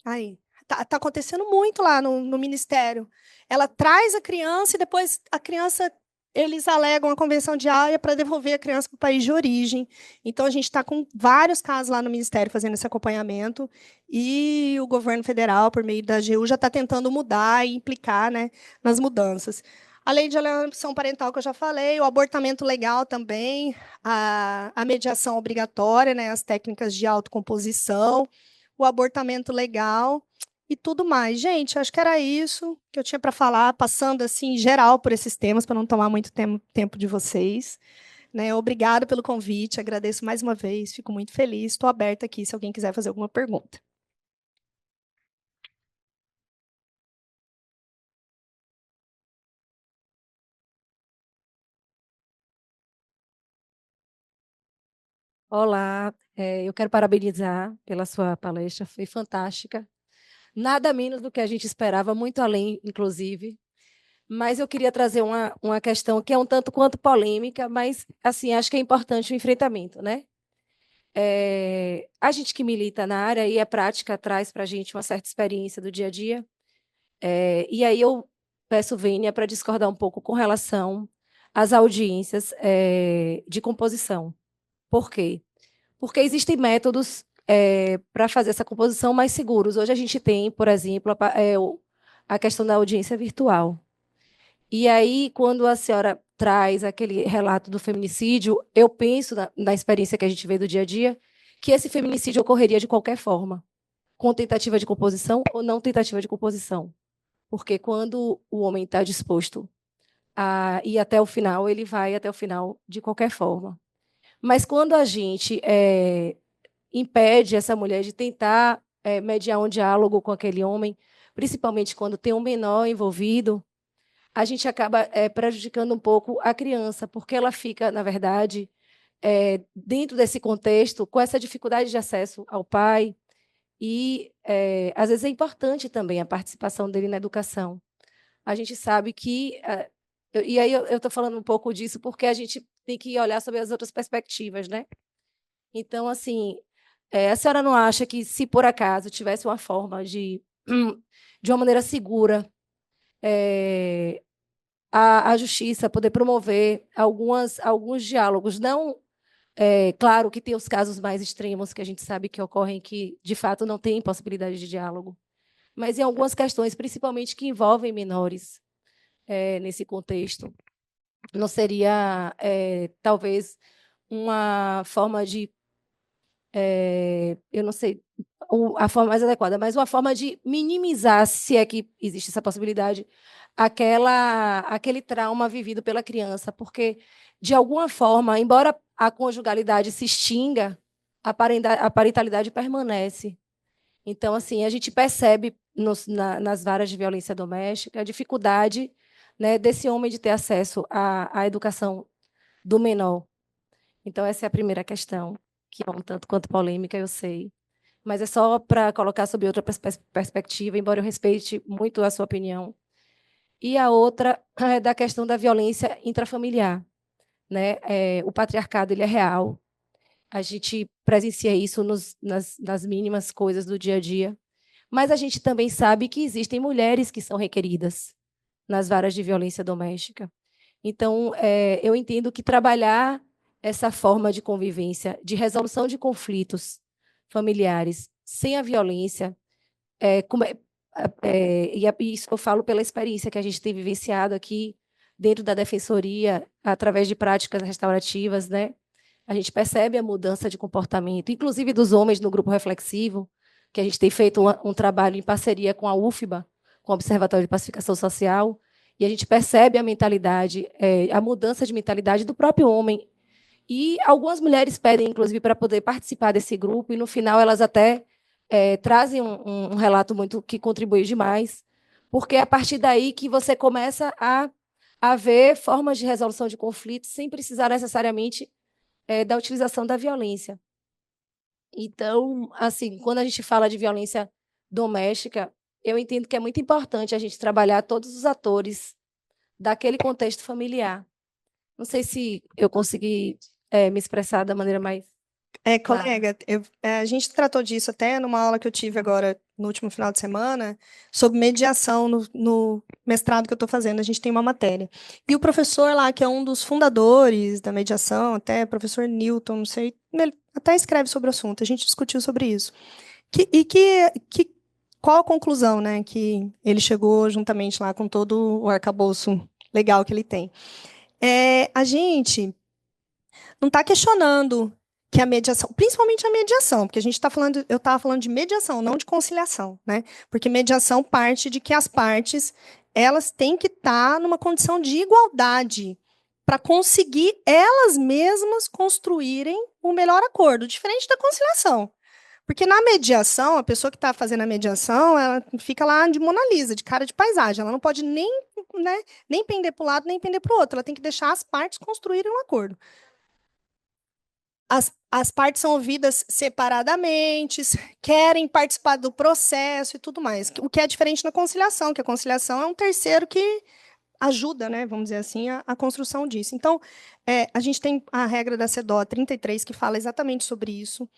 Aí, tá acontecendo muito lá no Ministério. Ela traz a criança e depois a criança, eles alegam a Convenção de Haia para devolver a criança para o país de origem. Então, a gente está com vários casos lá no Ministério fazendo esse acompanhamento e o governo federal, por meio da AGU, já está tentando mudar e implicar, né, nas mudanças. A lei de alienação parental, que eu já falei, o abortamento legal também, a mediação obrigatória, né, as técnicas de autocomposição, o abortamento legal e tudo mais. Gente, acho que era isso que eu tinha para falar, passando assim geral por esses temas, para não tomar muito tempo de vocês. Né? Obrigada pelo convite, agradeço mais uma vez, fico muito feliz, estou aberta aqui se alguém quiser fazer alguma pergunta. Olá, eu quero parabenizar pela sua palestra, foi fantástica. Nada menos do que a gente esperava, muito além, inclusive. Mas eu queria trazer uma questão que é um tanto quanto polêmica, mas assim acho que é importante o enfrentamento, né? A gente que milita na área e a prática traz para a gente uma certa experiência do dia a dia. E aí eu peço vênia para discordar um pouco com relação às audiências de composição. Por quê? Porque existem métodos para fazer essa composição mais seguros. Hoje a gente tem, por exemplo, a questão da audiência virtual. E aí, quando a senhora traz aquele relato do feminicídio, eu penso, na experiência que a gente vê do dia a dia, que esse feminicídio ocorreria de qualquer forma, com tentativa de composição ou não tentativa de composição. Porque quando o homem está disposto a ir até o final, ele vai até o final de qualquer forma. Mas quando a gente impede essa mulher de tentar mediar um diálogo com aquele homem, principalmente quando tem um menor envolvido, a gente acaba prejudicando um pouco a criança, porque ela fica, na verdade, dentro desse contexto, com essa dificuldade de acesso ao pai, e, às vezes, é importante também a participação dele na educação. A gente sabe que... e aí eu estou falando um pouco disso porque a gente tem que olhar sobre as outras perspectivas, né? Então, assim, a senhora não acha que, se por acaso tivesse uma forma de uma maneira segura, a justiça poder promover alguns diálogos, não... claro que tem os casos mais extremos que a gente sabe que ocorrem que, de fato, não tem possibilidade de diálogo, mas em algumas questões, principalmente que envolvem menores nesse contexto, não seria, talvez, uma forma de... eu não sei a forma mais adequada, mas uma forma de minimizar, se é que existe essa possibilidade, aquele trauma vivido pela criança, porque, de alguma forma, embora a conjugalidade se extinga, a parentalidade permanece. Então, assim, a gente percebe nas varas de violência doméstica a dificuldade, né, desse homem de ter acesso à educação do menor. Então, essa é a primeira questão, que é um tanto quanto polêmica, eu sei. Mas é só para colocar sob outra perspectiva, embora eu respeite muito a sua opinião. E a outra é da questão da violência intrafamiliar, né? O patriarcado, ele é real. A gente presencia isso nas mínimas coisas do dia a dia. Mas a gente também sabe que existem mulheres que são requeridas nas varas de violência doméstica. Então, eu entendo que trabalhar essa forma de convivência, de resolução de conflitos familiares sem a violência, e isso eu falo pela experiência que a gente tem vivenciado aqui dentro da defensoria, através de práticas restaurativas, né? A gente percebe a mudança de comportamento, inclusive dos homens no grupo reflexivo, que a gente tem feito um trabalho em parceria com a UFBA, com o Observatório de Pacificação Social, e a gente percebe a mentalidade, a mudança de mentalidade do próprio homem, E algumas mulheres pedem, inclusive, para poder participar desse grupo, e no final elas até trazem um relato muito que contribui demais, porque é a partir daí que você começa a ver formas de resolução de conflitos sem precisar necessariamente da utilização da violência. Então, assim, quando a gente fala de violência doméstica, eu entendo que é muito importante a gente trabalhar todos os atores daquele contexto familiar. Não sei se eu consegui me expressar da maneira mais clara. Colega, a gente tratou disso até numa aula que eu tive agora no último final de semana, sobre mediação no mestrado que eu estou fazendo. A gente tem uma matéria. E o professor lá, que é um dos fundadores da mediação, até professor Newton, não sei, ele até escreve sobre o assunto. A gente discutiu sobre isso. Qual a conclusão, né, que ele chegou juntamente lá com todo o arcabouço legal que ele tem? A gente não está questionando que a mediação, principalmente a mediação, porque eu estava falando de mediação, não de conciliação, né? Porque mediação parte de que as partes elas têm que estar numa condição de igualdade para conseguir elas mesmas construírem o melhor acordo, diferente da conciliação. Porque na mediação, a pessoa que está fazendo a mediação, ela fica lá de Mona Lisa, de cara de paisagem. Ela não pode nem pender para um lado, nem pender para o outro. Ela tem que deixar as partes construírem um acordo. As partes são ouvidas separadamente, querem participar do processo e tudo mais. O que é diferente na conciliação, que a conciliação é um terceiro que ajuda, né, vamos dizer assim, a construção disso. Então, a gente tem a regra da CEDAW 33 que fala exatamente sobre isso,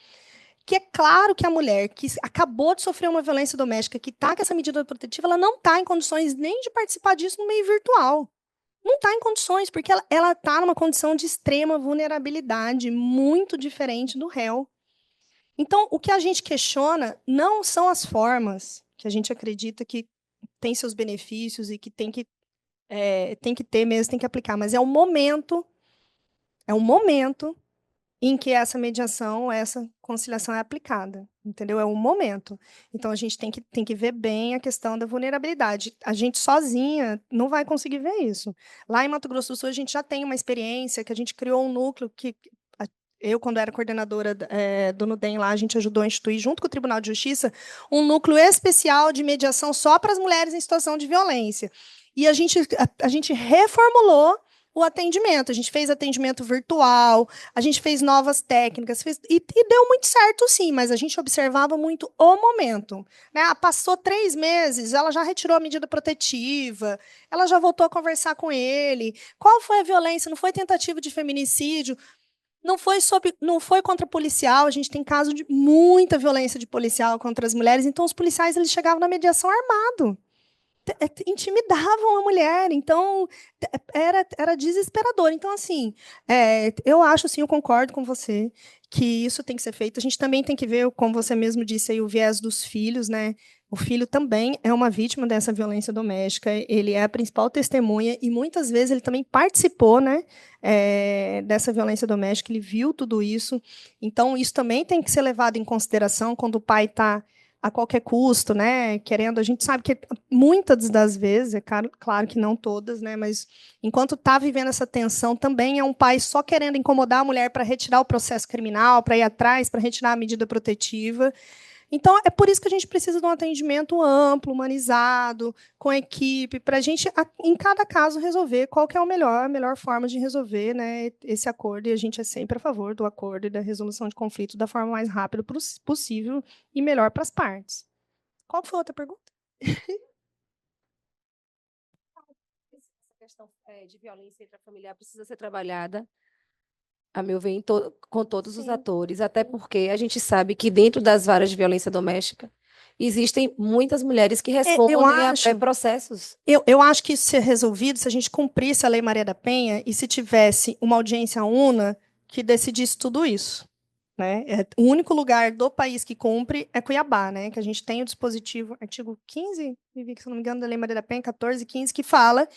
que é claro que a mulher que acabou de sofrer uma violência doméstica, que está com essa medida protetiva, ela não está em condições nem de participar disso no meio virtual. Não está em condições, porque ela está numa condição de extrema vulnerabilidade, muito diferente do réu. Então, o que a gente questiona não são as formas, que a gente acredita que tem seus benefícios e que tem que ter mesmo, tem que aplicar, mas é o momento em que essa mediação, essa conciliação é aplicada, entendeu? É um momento. Então, a gente tem que ver bem a questão da vulnerabilidade. A gente sozinha não vai conseguir ver isso. Lá em Mato Grosso do Sul, a gente já tem uma experiência que a gente criou um núcleo que eu, quando era coordenadora do NUDEM lá, a gente ajudou a instituir, junto com o Tribunal de Justiça, um núcleo especial de mediação só para as mulheres em situação de violência. E a gente reformulou o atendimento. A gente fez atendimento virtual, a gente fez novas técnicas, e deu muito certo, sim, mas a gente observava muito o momento. Né? Passou 3 meses, ela já retirou a medida protetiva, ela já voltou a conversar com ele. Qual foi a violência? Não foi tentativa de feminicídio? Não foi contra policial, a gente tem caso de muita violência de policial contra as mulheres, então os policiais eles chegavam na mediação armado. Intimidavam a mulher, então era desesperador. Então, assim, eu acho, assim, eu concordo com você que isso tem que ser feito. A gente também tem que ver, como você mesmo disse aí, o viés dos filhos, né? O filho também é uma vítima dessa violência doméstica, ele é a principal testemunha e muitas vezes ele também participou, né, dessa violência doméstica, ele viu tudo isso. Então, isso também tem que ser levado em consideração quando o pai está a qualquer custo, né, querendo, a gente sabe que muitas das vezes, claro que não todas, né, mas enquanto está vivendo essa tensão, também é um pai só querendo incomodar a mulher para retirar o processo criminal, para ir atrás, para retirar a medida protetiva. Então, é por isso que a gente precisa de um atendimento amplo, humanizado, com equipe, para a gente, em cada caso, resolver qual que é a melhor forma de resolver, né, esse acordo. E a gente é sempre a favor do acordo e da resolução de conflitos da forma mais rápida possível e melhor para as partes. Qual foi a outra pergunta? Essa questão de violência intrafamiliar precisa ser trabalhada, a meu ver, com todos os atores, até porque a gente sabe que dentro das varas de violência doméstica existem muitas mulheres que respondem a processos. Eu acho que isso ser resolvido se a gente cumprisse a Lei Maria da Penha e se tivesse uma audiência una que decidisse tudo isso. Né? O único lugar do país que cumpre é Cuiabá, né? Que a gente tem o dispositivo, artigo 15, se não me engano, da Lei Maria da Penha, 14, 15, que fala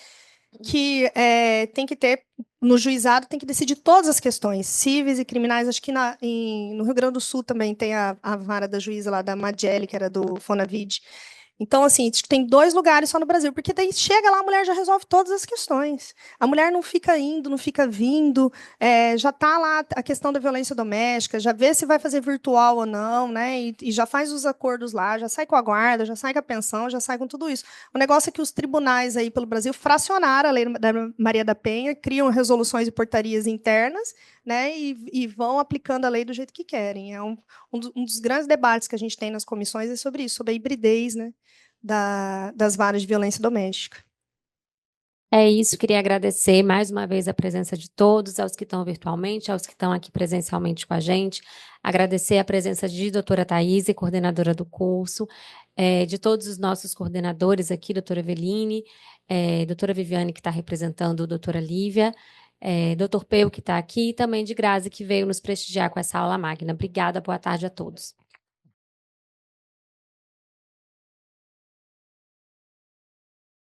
que tem que ter, no juizado, tem que decidir todas as questões cíveis e criminais. Acho que no Rio Grande do Sul também tem a vara da juíza lá, da Madiele, que era do Fonavid. Então, assim, tem 2 lugares só no Brasil, porque daí chega lá, a mulher já resolve todas as questões. A mulher não fica indo, não fica vindo, já está lá a questão da violência doméstica, já vê se vai fazer virtual ou não, né? E já faz os acordos lá, já sai com a guarda, já sai com a pensão, já sai com tudo isso. O negócio é que os tribunais aí pelo Brasil fracionaram a lei da Maria da Penha, criam resoluções e portarias internas, né? E vão aplicando a lei do jeito que querem. É um dos grandes debates que a gente tem nas comissões é sobre isso, sobre a hibridez, né? Das varas de violência doméstica. É isso, queria agradecer mais uma vez a presença de todos, aos que estão virtualmente, aos que estão aqui presencialmente com a gente. Agradecer a presença de doutora Thaís, coordenadora do curso, de todos os nossos coordenadores aqui, doutora Eveline, doutora Viviane, que está representando a doutora Lívia, doutor Peu, que está aqui, e também de Grazi, que veio nos prestigiar com essa aula magna. Obrigada, boa tarde a todos.